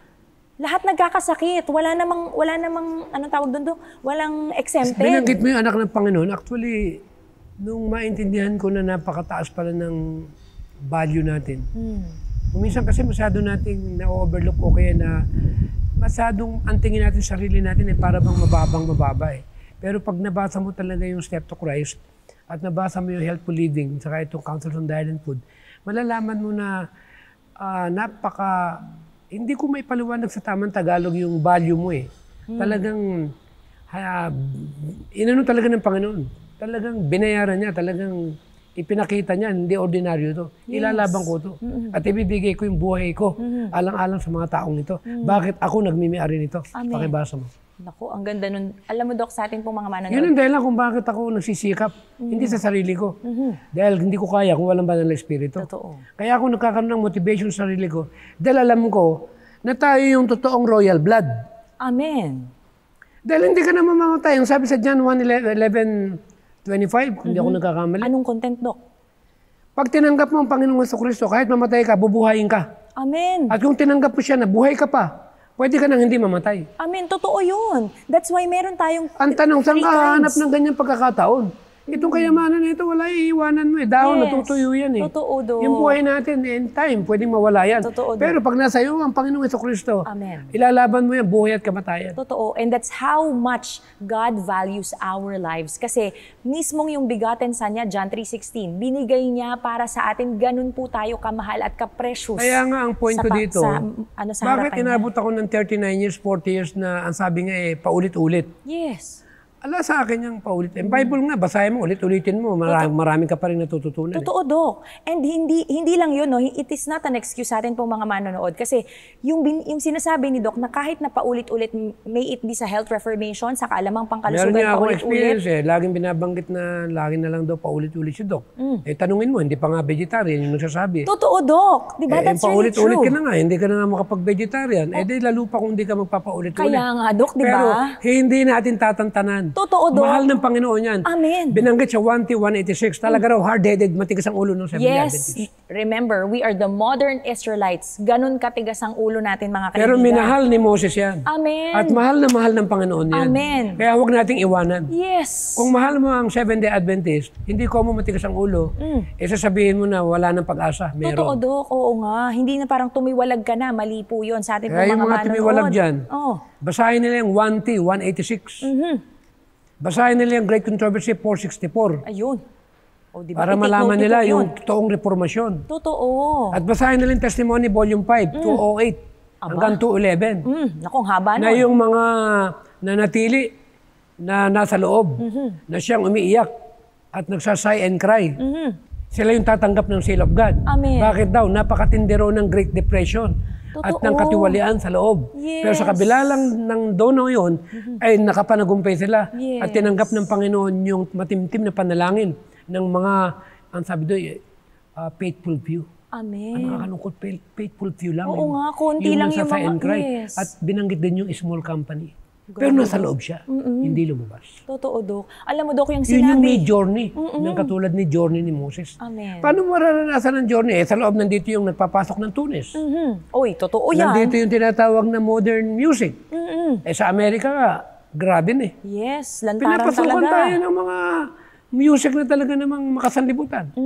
Lahat nagkakasakit. Wala namang, anong tawag doon, Dok? Walang exempted. Binanggit mo yung anak ng Panginoon. Actually, nung maintindihan ko na napakataas pala ng value natin. Minsan kasi masyado nating na-overlook o kaya na masyadong antingin natin sarili natin para bang mababa eh. Pero pag nabasa mo talaga yung Step to Christ at nabasa mo yung Healthful Living saka itong Counsels on Diet and Food, malalaman mo na hindi ko may paliwanag sa tamang Tagalog yung value mo eh. Talagang, inano talaga ng Panginoon. Talagang binayaran niya, talagang ipinakita niya, hindi ordinaryo to. Yes. Ilalaban ko to. At ibibigay ko yung buhay ko, alang-alang sa mga taong ito. Bakit ako nagmimi-ari nito? Amen. Pakibasa mo. Naku, ang ganda nun. Alam mo, Dok, sa atin pong mga manonood. Yun ang dahilan kung bakit ako nagsisikap. Hindi sa sarili ko. Dahil hindi ko kaya kung walang banal na espiritu. Totoo. Kaya ako nagkakaroon ng motivation sa sarili ko. Dahil alam ko na tayo yung totoong royal blood. Amen. Dahil hindi ka naman mamatay. Yung sabi sa John 1:11-25, kung di ako nagkakamali. Anong content, Dok? Pag tinanggap mo ang Panginoong Jesucristo, kahit mamatay ka, bubuhayin ka. Amen. At kung tinanggap mo siya na buhay ka pa, pwede ka nang hindi mamatay. Amen. Totoo yun. That's why meron tayong Ang tanong, saan 3 ka hahanap times. ng ganyang pagkakataon? Itong kayamanan na ito, wala iiwanan mo eh. Dahon, Yes. natutuyo yan eh. Totoo, Dok. Yung buhay natin, in time, pwedeng mawala yan. Totoo, Dok. Pero pag nasa iyo ang Panginoong Jesucristo, Amen. ilalaban mo yan, buhay at kamatayan. Totoo. And that's how much God values our lives. Kasi mismong yung bigaten sa niya, John 3:16, binigay niya para sa atin, ganun po tayo kamahal at ka-precious. Kaya nga ang point ko dito, sa bakit harapan inabot ako ng 39 years, 40 years na ang sabi nga eh, paulit-ulit? niya. Yes. Ala sa akin yung paulit. Yung Bible nga, basahin mo, ulit-ulitin mo. Marami ka pa rin natututunan. Totoo, Dok. And hindi lang yun, no? It is not an excuse sa atin pong mga manonood. Kasi yung sinasabi ni Doc na kahit na paulit-ulit, may it be sa health reformation, sa kaalamang pangkalusugan, Meron niya akong paulit-ulit. experience eh. Laging binabanggit na lagi na lang daw paulit-ulit si Doc. Eh tanungin mo, hindi pa nga vegetarian yung nagsasabi. Totoo, Doc. Diba? That's really true. Paulit-ulit ka na nga, hindi ka na nga makapag-vegetarian. Eh di lalo pa kung hindi ka magpapaulit-ulit. Kaya nga, Doc, diba? Pero hindi natin tatantanan. Totoo, Doc. Mahal ng Panginoon yan. Amen. Binanggit sa 1:186. Talaga raw hard-headed, matigas ang ulo ng Seventh-day Yes. Adventist. Remember, we are the modern Israelites. Ganun katigas ang ulo natin, mga kaibigan. Pero minahal ni Moses yan. Amen. At mahal na mahal ng Panginoon yan. Amen. Kaya huwag nating iwanan. Yes. Kung mahal mo ang Seventh-day Adventist, hindi ko mo matigas ang ulo, sasabihin mo na wala ng pag-asa. Totoo, Meron. Doc. Oo nga. Hindi na parang tumiwalag ka na. Mali po yun sa ating Kaya mga yung mga manonood. tumiwalag dyan, Oh. basahin nila yung 1:186. Basahin nila yung Great Controversy 464. Ayun. O, diba? Para I-take malaman note nila ko yung yun. totoong reformasyon. Totoo. At basahin nila yung Testimony Volume 5, 208 hanggang 211. Naku, ang haba Na nun. yung mga nanatili na nasa loob, na siyang umiiyak at nagsasay and cry. Sila yung tatanggap ng seal of God. Amen. Bakit daw? Napakatindi raw ng Great Depression at ng Totoo. katiwalian sa loob. Yes. Pero sa kabila lang ng dono yun, ay nakapanagumpay sila Yes. at tinanggap ng Panginoon yung matimtim na panalangin ng mga, ang sabi doon, faithful few. Amen. Ang nakakalungkot, faithful few lang. Oo nga, konti lang yung nagsasay and mga- cry. yes. At binanggit din yung small company. Pero nasa loob siya, hindi lumabas. Totoo, Doc. Alam mo, Doc, yung Yun yung may sinabi. journey, ng katulad ni journey ni Moses. Amen. Paano mo mararanasan ang journey? Sa loob nandito yung nagpapasok ng tunes. Uy, totoo yan. Nandito yung tinatawag na modern music. Sa Amerika nga, grabe na eh. Yes, lantaran Pinapasukan talaga. tayo ng mga music na talaga namang makasanlibutan.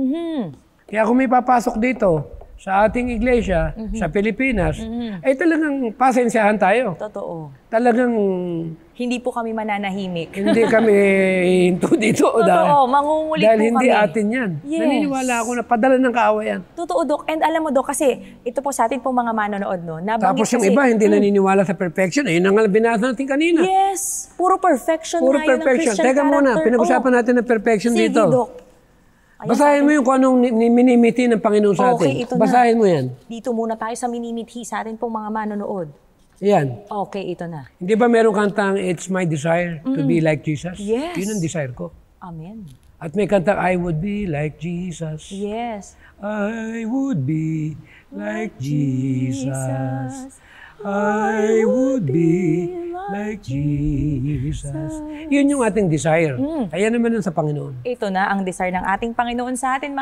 Kaya kung may papasok dito sa ating iglesia, sa Pilipinas, ay talagang pasensyahan tayo. Totoo. Talagang Hindi po kami mananahimik. hindi kami hinto dito. Totoo, mangungulit dahil po hindi kami. atin yan. Yes. Naniniwala ako na padala ng kaawayan. Totoo, Dok. And alam mo, Dok, kasi ito po sa atin pong mga manonood, no? Nabanggit Tapos yung kasi, iba, hindi naniniwala sa perfection. Ayun ang binasa natin kanina. Yes, puro perfection Puro nga yun ang perfection. Christian Teka muna, character. pinag-usapan natin ng perfection Sige, dito. Dok. Ayan, Basahin mo yung kung anong minimiti ng Panginoon sa atin. Okay, ito na. Basahin mo yan. Dito muna tayo sa minimithi sa atin pong mga manonood. Yan. Okay, ito na. Hindi ba meron kantang, "It's my desire to be like Jesus"? Yes. Yun ang desire ko. Amen. At may kantang, "I would be like Jesus." Yes. I would be like Jesus. I would be like Jesus. Yun yung ating desire. Kaya naman yun sa Panginoon. Ito na ang desire ng ating Panginoon sa atin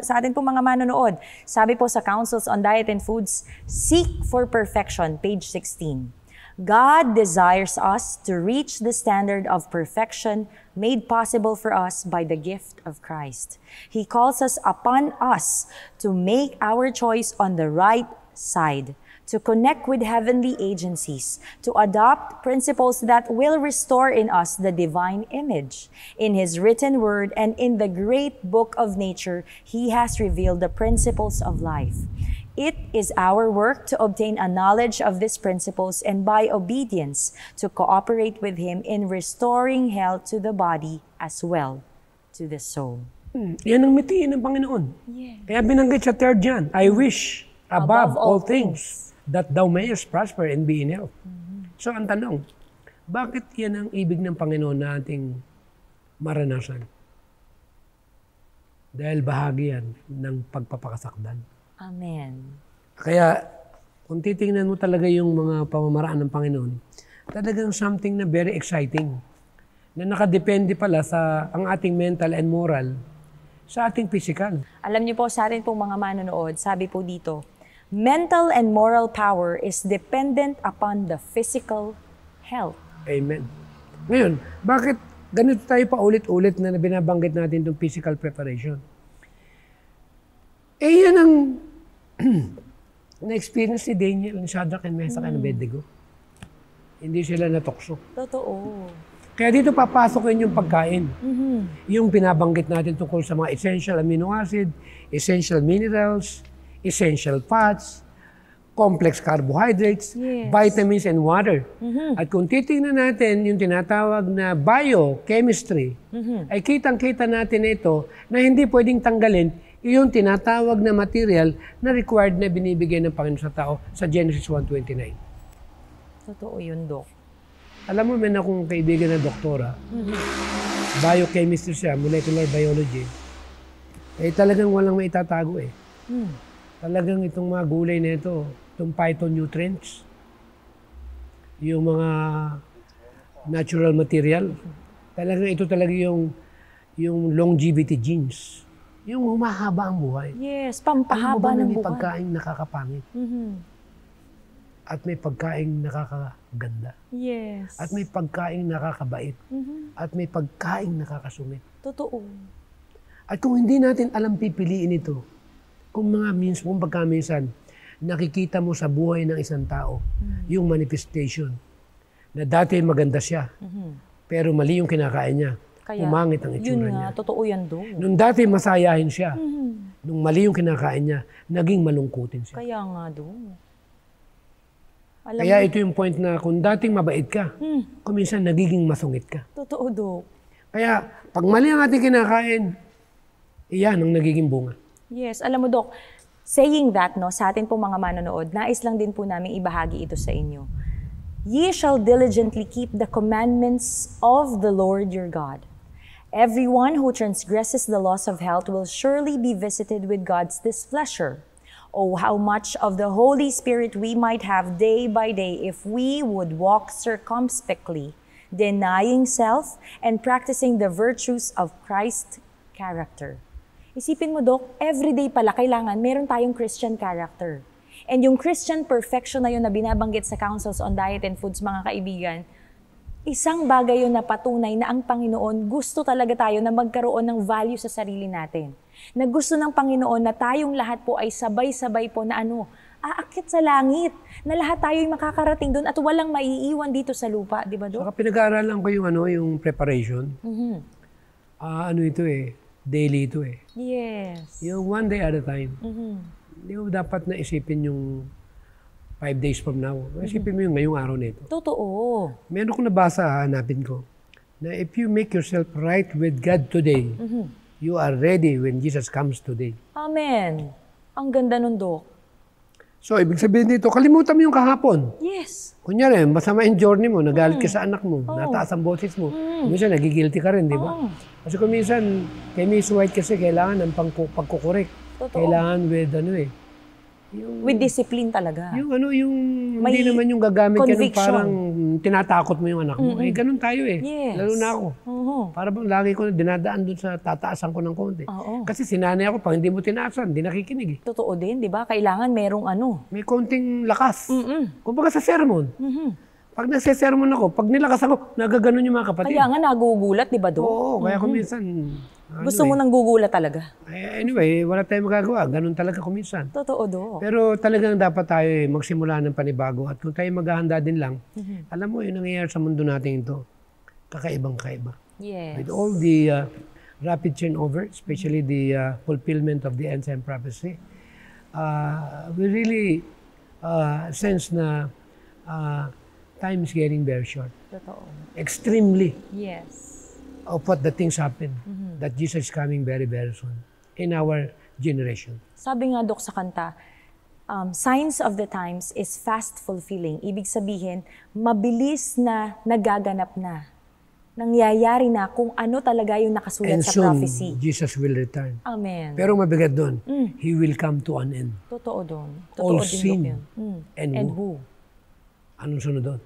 sa atin po mga manonood. Sabi po sa Counsels on Diet and Foods, "Seek for perfection," page 16. God desires us to reach the standard of perfection made possible for us by the gift of Christ. He calls us upon us to make our choice on the right side, to connect with heavenly agencies, to adopt principles that will restore in us the divine image. In His written word and in the great book of nature, He has revealed the principles of life. It is our work to obtain a knowledge of these principles and by obedience to cooperate with Him in restoring health to the body as well to the soul. Yan ang mitiin ng Panginoon. Yeah. Kaya binanggit sa 3 John, "I wish above all things that thou mayest prosper and be in health." So ang tanong, bakit yan ang ibig ng Panginoon na ating maranasan? Dahil bahagi yan ng pagpapakasakdan. Amen. Kaya kung titingnan mo talaga yung mga pamamaraan ng Panginoon, talagang something na very exciting, na nakadepende pala sa ang ating mental and moral sa ating physical. Alam niyo po sa atin pong mga manonood, sabi po dito, mental and moral power is dependent upon the physical health. Amen. Ngayon, bakit ganito tayo pa ulit-ulit na binabanggit natin itong physical preparation? Eh, yan ang na-experience si Daniel, ni Shadrach, and Meshach, and Abednego. Hindi sila natokso. Totoo. Kaya dito papasok yun yung pagkain. Yung binabanggit natin tungkol sa mga essential amino acid, essential minerals, essential fats, complex carbohydrates, Yes. vitamins, and water. At kung titingnan natin yung tinatawag na biochemistry, ay kitang-kita natin ito na hindi pwedeng tanggalin yung tinatawag na material na required na binibigay ng Panginoon sa tao sa Genesis 1:29. Totoo yun, Dok. Alam mo, may akong kaibigan na doktora, biochemistry siya, molecular biology, eh talagang walang maitatago eh. Talagang itong mga gulay na ito, itong phytonutrients, yung mga natural material, talagang ito talaga yung longevity genes. Yung humahaba ang buhay. Yes, Alam mo pampahaba ba na ng may buhay. pagkain nakakapangit at may pagkain nakakaganda Yes. at may pagkain nakakabait at may pagkain nakakasungit. Totoo. At kung hindi natin alam pipiliin ito, kung pagkaminsan nakikita mo sa buhay ng isang tao yung manifestation na dati maganda siya, pero mali yung kinakain niya, umangit ang itsura yun niya. nga, totoo yan, Dok. Nung dati masayahin siya, nung mali yung kinakain niya, naging malungkutin siya. Kaya nga, Dok. Alam Kaya mo, ito yung point na kung dating mabait ka, kung minsan nagiging masungit ka. totoo, Dok. Kaya pag mali ang ating kinakain, iyan ang nagiging bunga. Yes, alam mo, Dok, saying that, no, sa atin po mga manonood, nais lang din po namin ibahagi ito sa inyo. Ye shall diligently keep the commandments of the Lord your God. Everyone who transgresses the laws of health will surely be visited with God's displeasure. Oh, how much of the Holy Spirit we might have day by day if we would walk circumspectly, denying self and practicing the virtues of Christ's character. Isipin mo, Dok, everyday pala kailangan meron tayong Christian character. And yung Christian perfection na yun na binabanggit sa Counsels on Diet and Foods, mga kaibigan, Isang bagay yun na patunay na ang Panginoon gusto talaga tayo na magkaroon ng value sa sarili natin. Na gusto ng Panginoon na tayong lahat po ay sabay-sabay po na aakyat sa langit. Na lahat tayo ay makakarating doon at walang maiiwan dito sa lupa. Di ba, Dok? Saka pinag-aaralan ko yung preparation. Ito daily ito eh. Yes. Yung one day at a time. Hindi mo dapat na isipin yung 5 days from now. Isipin mo yung ngayong araw na ito. Totoo. Meron ko nabasa, hanapin ko, na if you make yourself right with God today, you are ready when Jesus comes today. Amen. Ang ganda nun, Dok. So, ibig sabihin dito, kalimutan mo yung kahapon. Yes. Kunyari, masama yung journey mo, nagalit ka sa anak mo, nataas ang boses mo. Minsan, nagigilty ka rin, di ba? Kasi kung minsan, kay Miss White kasi kailangan ng pagkukorek. Kailangan with with discipline talaga. Hindi naman yung gagamit ka ng parang tinatakot mo yung anak mo. Ganun tayo eh. Yes. Lalo na ako. Para bang lagi ko dinadaan dun sa tataasan ko ng konti. Kasi sinanay ako, pag hindi mo tinaasan, hindi nakikinig eh. Totoo din, di ba? Kailangan merong May konting lakas. Kumbaga sa sermon. Pag nagse-sermon ako, pag nilakas ako, nagaganon yung mga kapatid. Kaya nga nagugulat, di ba, Dok? Oo, kaya kung minsan... Gusto mo nang gugulat talaga? Anyway, wala tayong magagawa. Ganun talaga kung minsan. Totoo, Dok. Pero talagang dapat tayo magsimula ng panibago. At kung tayo maghahanda din lang, alam mo, yung nangyayari sa mundo natin ito, kakaibang-kaiba. Yes. With all the rapid turnover, especially the fulfillment of the end time prophecy, we really sense na time is getting very short. Totoo. Extremely. Yes. Of what the things happen, that Jesus is coming very, very soon in our generation. Sabi nga, Dok, sa kanta, signs of the times is fast fulfilling. Ibig sabihin, mabilis na nagaganap na. Nangyayari na kung ano talaga yung nakasulat And sa soon, prophecy. Jesus will return. Amen. Pero mabigat doon, He will come to an end. Totoo doon. All Totoo din, sin Dok, yun. and who? Anong sunod doon?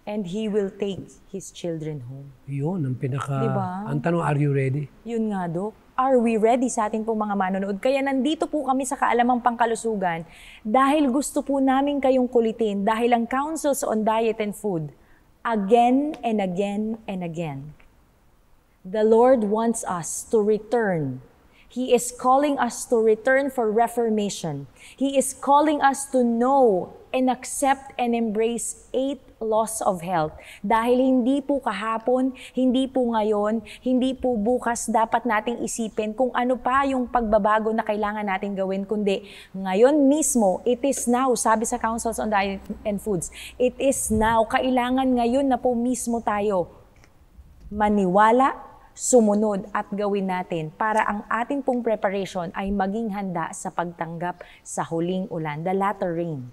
And He will take His children home. Yun, ang pinaka... Diba? Ang tanong, are you ready? Yun nga, Dok. Are we ready sa ating pong mga manonood? Kaya nandito po kami sa Kaalamang Pangkalusugan dahil gusto po namin kayong kulitin dahil ang counsels on diet and food, again and again and again. The Lord wants us to return. He is calling us to return for reformation. He is calling us to know and accept and embrace 8 laws of health. Dahil hindi po kahapon, hindi po ngayon, hindi po bukas dapat nating isipin kung ano pa yung pagbabago na kailangan natin gawin, kundi ngayon mismo, it is now, sabi sa Councils on Diet and Foods, it is now, kailangan ngayon na po mismo tayo maniwala, sumunod at gawin natin para ang ating pong preparation ay maging handa sa pagtanggap sa huling ulan, the latter rain.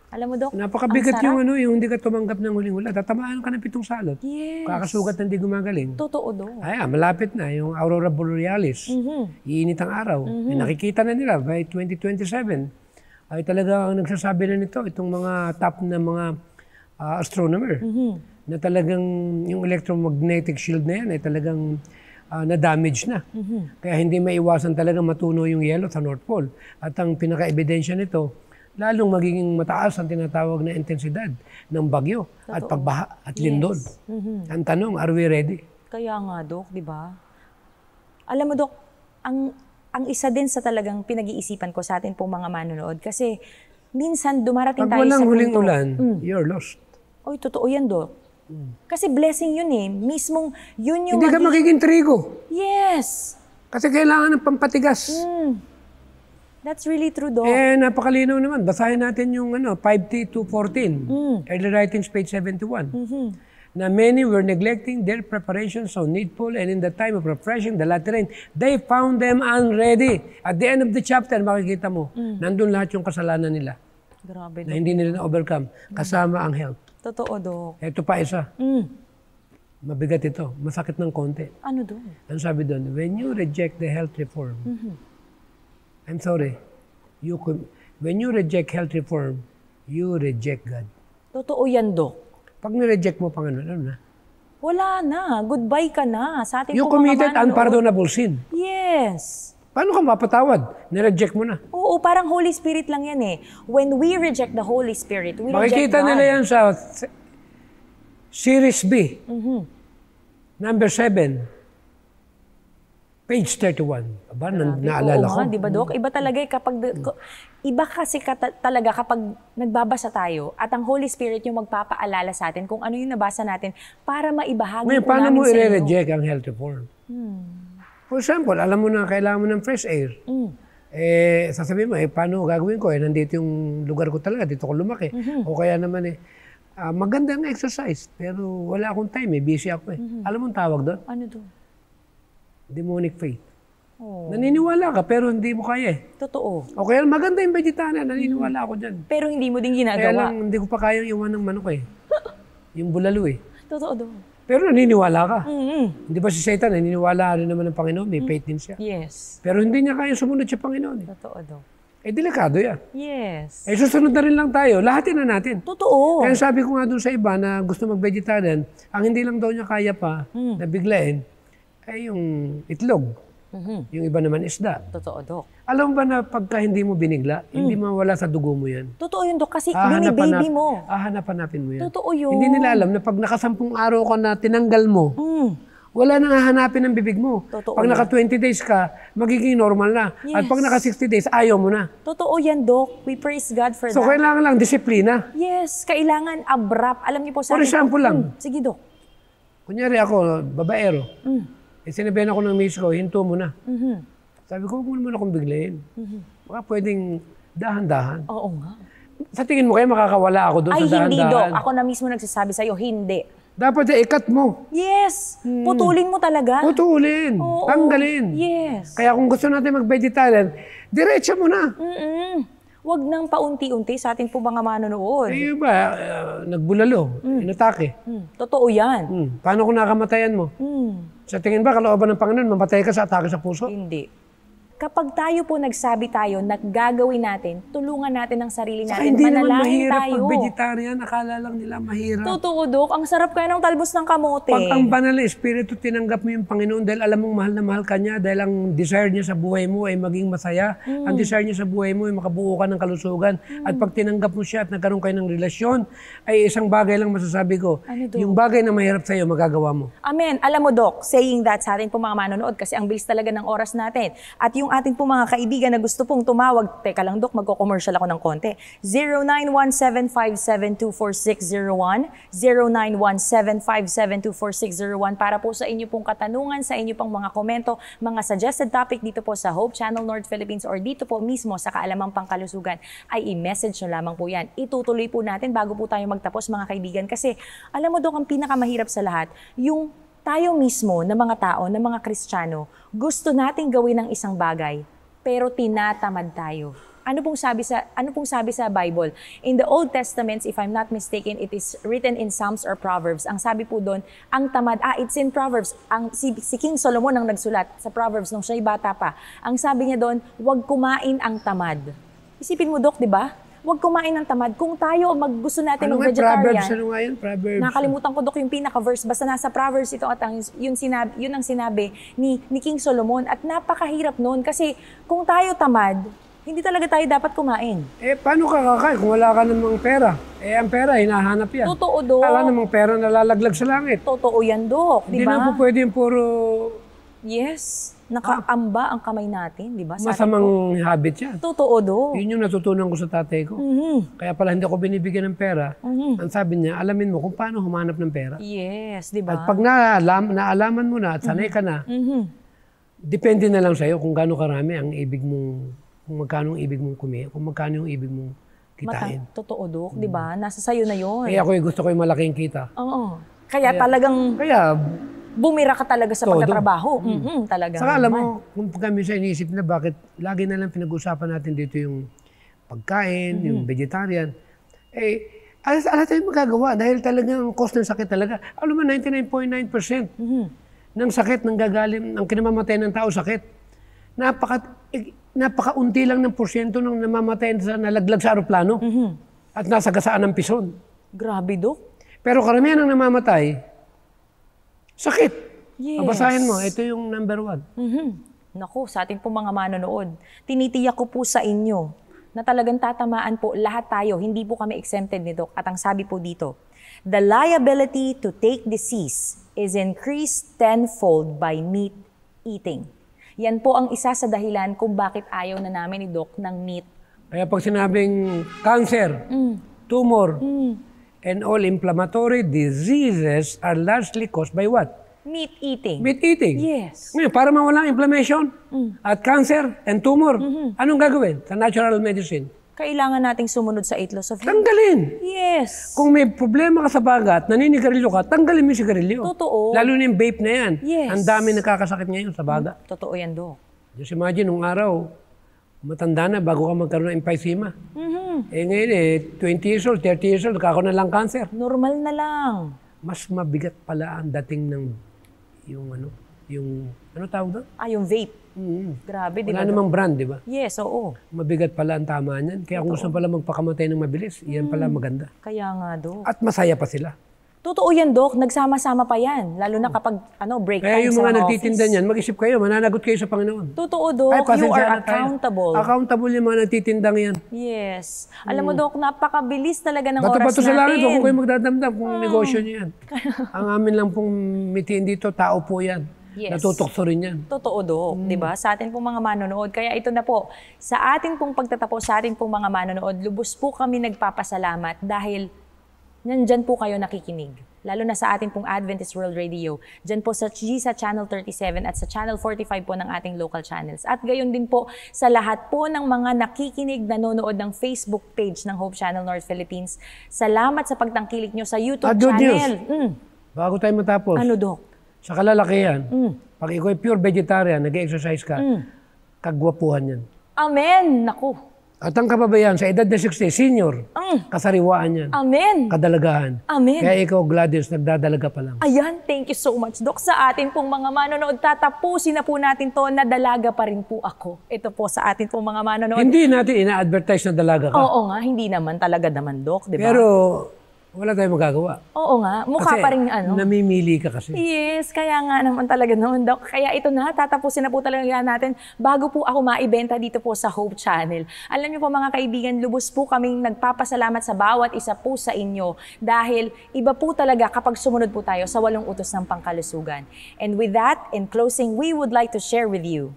Alam mo, Dok, napakabigat yung hindi ka tumanggap ng huling ulan. Tatamaan ka ng 7 salot. Yes. Kakasugat na hindi gumagaling. Totoo, Dok. Malapit na yung Aurora Borealis. Iinit ang araw. Nakikita na nila by 2027. Ay talaga ang nagsasabi na nito, itong mga top na mga astronomer, na talagang yung electromagnetic shield na yan ay talagang na-damage na. Kaya hindi maiwasan talaga matuno yung yelo sa North Pole. At ang pinaka-ebidensya nito, lalong magiging mataas ang tinatawag na intensidad ng bagyo at pagbaha at lindol. Yes. Ang tanong, are we ready? Kaya nga, Dok, di ba? Alam mo, Dok, ang isa din sa talagang pinag-iisipan ko sa atin pong mga manonood kasi minsan dumarating Pag tayo sa walang huling punto. ulan, you're lost. Oy, totoo yan, Dok. Kasi blessing yun eh. Mismong yun yung... Hindi ka magiging trigo. Yes! Kasi kailangan ng pampatigas. That's really true, Dok. Napakalinaw naman. Basahin natin yung 5T to 14. Early Writings, page 71. Na many were neglecting their preparations so needful, and in the time of refreshing, the latter rain, they found them unready. At the end of the chapter, makikita mo, nandun lahat yung kasalanan nila. Grabe, Na Dok. hindi nila na-overcome. Kasama ang health. Totoo, Dok. Ito pa isa. Mabigat ito. Masakit ng konti. Ano, Dok? Ang sabi doon, when you reject the health reform, I'm sorry, when you reject health reform, you reject God. Totoo yan, Dok. Pag nireject mo, Panginoon, ano na? Wala na. Goodbye ka na sa ating You pong mga committed manonood. unpardonable sin. Yes. Paano ka mapatawad? Nireject mo na. Oo, parang Holy Spirit lang yan eh. When we reject the Holy Spirit, we reject Makikita God. nila yan sa Series B, number 7, page 31. Aba, naalala Oo ko. nga, di ba, Dok? Iba talaga iba kasi talaga kapag nagbabasa tayo at ang Holy Spirit yung magpapaalala sa atin kung ano yung nabasa natin para maibahagi Ngayon, po paano namin mo sa inyo. i-reject ang health reform? For example, alam mo na kailangan mo ng fresh air. Sasabihin mo, paano gagawin ko? Nandito yung lugar ko talaga, dito ko lumaki. O kaya naman maganda ang exercise, pero wala akong time, busy ako Alam mo ang tawag doon? Ano to? Demonic faith. Oh. Naniniwala ka, pero hindi mo kaya Totoo. O kaya maganda yung vegetarian, naniniwala ako dyan. Pero hindi mo din Kaya ginagawa. lang, hindi ko pa kayang iwan ng manok yung bulalo Totoo, Dok. Pero naniniwala ka. Hindi ba si Satan, naniniwala rin naman ng Panginoon, may faith din siya. Yes. Pero hindi niya kaya sumunod sa Panginoon. Totoo, Dok. Delikado yan. Yes. Susunod na rin lang tayo. Lahatin na natin. Totoo. Kaya sabi ko nga doon sa iba na gusto mag-vegetarian, ang hindi lang daw niya kaya pa na biglain, ay yung itlog. Yung iba naman isda. Totoo, Dok. Alam mo ba na pagka hindi mo binigla, hindi mawala sa dugo mo yan? Totoo yun, Dok, kasi binibaby mo. Hanap-hanapin mo yan. Totoo yun. Hindi nila alam na pag nakasampung araw ka na tinanggal mo, wala nang hahanapin ng bibig mo. Totoo pag naka 20 days ka, magiging normal na. At pag naka 60 days, ayaw mo na. Totoo yan, Dok. We praise God for So, that. kailangan lang disiplina. Yes, kailangan abrupt. Alam niyo po sa For example lang, sige, Dok. kunyari ako, babaero, sinabihan ako ng miss ko, hinto mo na. Sabi ko, huwag mo naman akong biglayin. Baka pwedeng dahan-dahan. Oo nga. Sa tingin mo kaya makakawala ako doon sa dahan-dahan? Ay, hindi, Dok. Ako na mismo nagsasabi sa'yo, hindi. Dapat ikat mo. Yes. Putulin mo talaga. Putulin. Oo. Tanggalin. Yes. Kaya kung gusto natin mag-vegetarian, diretso mo na. Huwag nang paunti-unti sa ating po mga manonood. Ba, nagbulalo, inatake. Totoo yan. Paano kung nakamatayan mo? Sa tingin ba, kalooban ng Panginoon, mamatay ka sa atake sa puso? Hindi. Kapag tayo po nagsabi tayo na gagawin natin, tulungan natin ang sarili Saka natin, hindi naman manalangin mahirap tayo. pag-vegetarian, akala lang nila mahirap. Totoo, Dok. Ang sarap kaya ng talbos ng kamote. Pag ang banal na espiritu, tinanggap mo yung Panginoon dahil alam mong mahal na mahal ka niya, dahil ang desire niya sa buhay mo ay maging masaya. Ang desire niya sa buhay mo ay makabuo ka ng kalusugan. At pag tinanggap mo siya at nagkaroon kayo ng relasyon, ay isang bagay lang masasabi ko, Ano, Dok? yung bagay na mahirap sa'yo, magagawa mo. Amen. Alam mo, Dok, saying that sa ating po mga manonood kasi ang bilis talaga ng oras natin. At yung ating po mga kaibigan na gusto pong tumawag, teka lang, Dok, magko-commercial ako ng konti. 0917572461, 0917572461 para po sa inyo pong katanungan, sa inyo pong mga komento, mga suggested topic dito po sa Hope Channel North Philippines or dito po mismo sa Kaalamang Pangkalusugan, ay i-message nyo lamang po yan. Itutuloy po natin bago po tayo magtapos, mga kaibigan, kasi alam mo, Dok, ang pinakamahirap sa lahat, yung tayo mismo na mga tao, na mga Kristiyano, gusto nating gawin ng isang bagay, pero tinatamad tayo. Ano pong sabi sa Bible? In the Old Testament, if I'm not mistaken, it is written in Psalms or Proverbs. Ang sabi po doon, ang tamad, it's in Proverbs. Si King Solomon ang nagsulat sa Proverbs nung siya'y bata pa. Ang sabi niya doon, huwag kumain ang tamad. Isipin mo, Dok, di ba? Huwag kumain ng tamad. Kung tayo gusto natin mag-vegetarian. Proverbs? Ano nga yun? Proverbs. Nakalimutan ko, Dok, yung pinaka-verse. Basta nasa Proverbs ito at yun ang sinabi ni King Solomon. At napakahirap noon kasi kung tayo tamad, hindi talaga tayo dapat kumain. Paano ka kakain kung wala ka namang pera? Ang pera, hinahanap yan. Totoo, Dok. Wala namang pera nalalaglag sa langit. Totoo yan, Dok. Hindi Diba? na po pwede yung puro Yes. Nakaamba ang kamay natin, di ba? Sa atin po. masamang habit yan. Totoo, Dok. Yun yung natutunan ko sa tatay ko. Kaya pala hindi ako binibigyan ng pera. Ang sabi niya, alamin mo kung paano humanap ng pera. Yes, di ba? At pag naalaman mo na at sanay ka na, depende na lang sa'yo kung gaano karami ang ibig mong, kung magkano ang ibig mong kung magkano yung ibig mong kitain. Totoo, Dok, di ba? Nasa sayo na yon. Kaya gusto ko yung malaking kita. Oo. Kaya talagang Kaya, bumira ka talaga sa Todo. pagtatrabaho. Talaga. saka alam mo, kung kami sa iniisip na bakit lagi na lang pinag-usapan natin dito yung pagkain, yung vegetarian, ala tayong magagawa dahil talagang cost ng sakit talaga. Alam mo, 99.9% ng sakit ng kinamamatay ng tao sakit. Napakaunti lang ng porsyento ng namamatay sa nalaglag sa aeroplano at nasa gasaan ng pison. Grabe, Dok. Pero karamihan ng namamatay, sakit. Yes. Babasahin mo, ito yung number 1. Naku, sa ating po mga manonood, tinitiyak ko po sa inyo na talagang tatamaan po lahat tayo, hindi po kami exempted nito. At ang sabi po dito, The liability to take disease is increased tenfold by meat eating. Yan po ang isa sa dahilan kung bakit ayaw na namin ni Doc ng meat. Kaya pag sinabing cancer, tumor, and all inflammatory diseases are largely caused by what? Meat eating. Meat eating. Yes. Ngayon, para mawala ang inflammation at cancer and tumor, anong gagawin sa natural medicine? Kailangan nating sumunod sa 8 laws of health. Tanggalin. Yes. Kung may problema ka sa bagat, naninigarilyo ka, tanggalin mo yung sigarilyo. Totoo. Lalo na yung vape na yan. Yes. Ang dami nakakasakit ngayon sa baga. Totoo yan, Doc. Just imagine, nung araw, matanda na bago ka magkaroon ng emphysema. Ngayon 20 years old, 30 years old, kako na lang cancer. Normal na lang. Mas mabigat pala ang dating ng yung tawag doon? Yung vape. Grabe, di ba? Wala namang brand, di ba? Yes, oo. Mabigat pala ang tama niyan. Kaya kung gusto pala magpakamatay ng mabilis, iyan pala maganda. Kaya nga, Doc. At masaya pa sila. Totoo yan, Doc. Nagsama-sama pa yan. Lalo na kapag break Kaya time yung sa mga mga nagtitinda office. niyan, mag-isip kayo, mananagot kayo sa Panginoon. Totoo, Doc. Ay, You pasensya are na tayo. accountable. Accountable yung mga nagtitindang yan. Yes. Alam mo, Doc, napakabilis talaga ng oras Bato-bato sa langit, natin. kung kayo magdadamdam kung negosyo niyo yan. Ang amin lang pong mitiin dito, tao po yan. Yes. Natutokso rin yan. Totoo, Doc. Di ba? Sa atin pong mga manonood. Kaya ito na po, sa atin pong pagtatapos, sa atin pong mga manonood, lubos po kami nagpapasalamat dahil nandyan po kayo nakikinig. Lalo na sa ating pong Adventist World Radio. Dyan po sa GSA Channel 37 at sa Channel 45 po ng ating local channels. At gayon din po sa lahat po ng mga nakikinig, nanonood ng Facebook page ng Hope Channel North Philippines. Salamat sa pagtangkilik nyo sa YouTube Good channel. news. Bago tayo matapos, Ano, Doc? sa kalalakihan, pag ikaw ay pure vegetarian, nag-exercise ka, kagwapuhan yan. Amen! Naku. At ang kababayan, sa edad na 60, senior, kasariwaan yan. Amen! Kadalagahan. Amen. Kaya ikaw, Gladys, nagdadalaga pa lang. Ayan, thank you so much, Doc. Sa atin pong mga manonood, tatapusin na po natin to na dalaga pa rin po ako. Ito po sa atin pong mga manonood. Hindi natin ina-advertise na dalaga ka. Oo nga, hindi naman talaga naman, Doc, di ba? Pero wala tayong magagawa. Oo nga, mukha Kasi pa rin namimili ka kasi. Yes, kaya nga naman talaga noon, Doc. Kaya ito na, tatapusin na po talaga natin bago po ako maibenta dito po sa Hope Channel. Alam niyo po mga kaibigan, lubos po kaming nagpapasalamat sa bawat isa po sa inyo dahil iba po talaga kapag sumunod po tayo sa 8 utos ng pangkalusugan. And with that, in closing, we would like to share with you,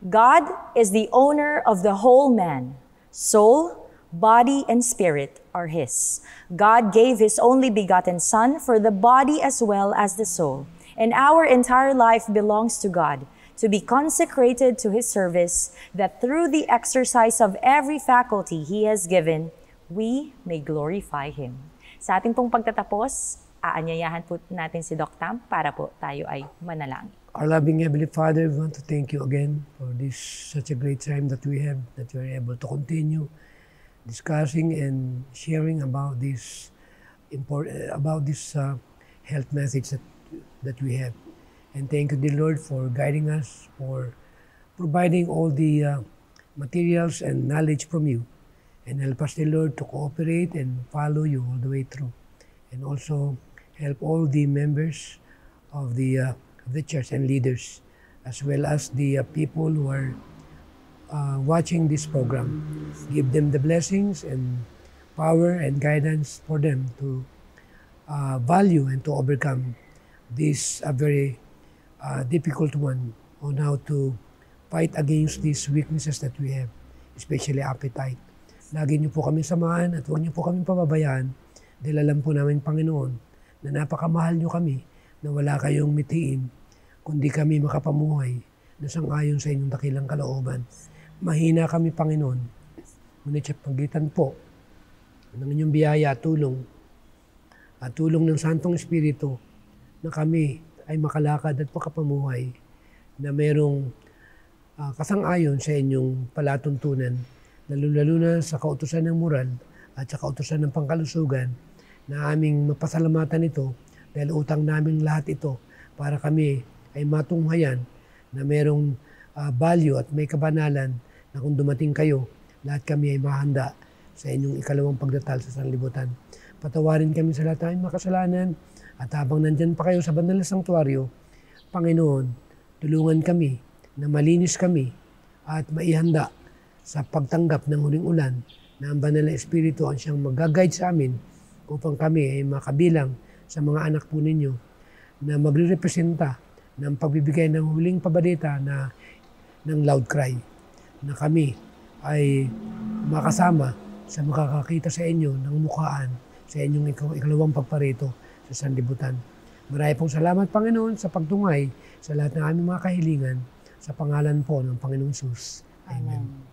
God is the owner of the whole man, soul, body, and spirit are His. God gave His only begotten Son for the body as well as the soul. And our entire life belongs to God, to be consecrated to His service, that through the exercise of every faculty He has given, we may glorify Him. Sa ating pong pagtatapos, aanyayahan po natin si Doc Tam para po tayo ay manalangin. Our loving Heavenly Father, we want to thank you again for this such a great time that we have, that we are able to continue discussing and sharing about this health message that we have. And thank you, dear Lord, for guiding us, for providing all the materials and knowledge from you. And help us, dear Lord, to cooperate and follow you all the way through. And also help all the members of the church and leaders, as well as the people who are watching this program. Give them the blessings and power and guidance for them to value and to overcome this very difficult one on how to fight against these weaknesses that we have, especially appetite. Lagi niyo po kami samahan at huwag niyo po kami pababayaan dahil alam po namin, Panginoon, na napakamahal niyo kami, na wala kayong mitiin, kundi kami makapamuhay na sang-ayon sa inyong dakilang kalooban. Mahina kami, Panginoon, ngunit sa pagitan po ng inyong biyaya at tulong ng Santong Espiritu na kami ay makalakad at makapamuhay na merong kasang-ayon sa inyong palatuntunan, lalo-lalo na sa kautusan ng moral at sa kautusan ng pangkalusugan na aming mapasalamatan ito dahil utang namin lahat ito para kami ay matunghayan na merong value at may kabanalan na kung dumating kayo, lahat kami ay mahanda sa inyong ikalawang pagdatal sa sanlibutan. Patawarin kami sa lahat ng makasalanan at habang nandyan pa kayo sa banal na sanktuaryo, Panginoon, tulungan kami na malinis kami at maihanda sa pagtanggap ng huling ulan na ang banal na Espiritu ang siyang mag-guide sa amin upang kami ay makabilang sa mga anak po ninyo na magre-representa ng pagbibigay ng huling pabalita ng loud cry, na kami ay makasama sa makakakita sa inyo ng mukhaan sa inyong ikalawang pagparito sa sanlibutan. Marami pong salamat, Panginoon, sa pagtungay sa lahat ng aming mga kahilingan sa pangalan po ng Panginoong Hesus. Amen.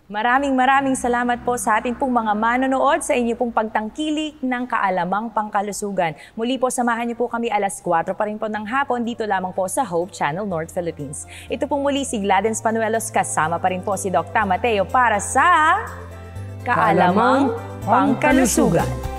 Maraming salamat po sa ating pong mga manonood sa inyo pong pagtangkilik ng Kaalamang Pangkalusugan. Muli po, samahan niyo po kami 4:00 pa rin po ng hapon dito lamang po sa Hope Channel North Philippines. Ito pong muli si Gladys Panuelos, kasama pa rin po si Doc Mateo para sa Kaalamang Pangkalusugan.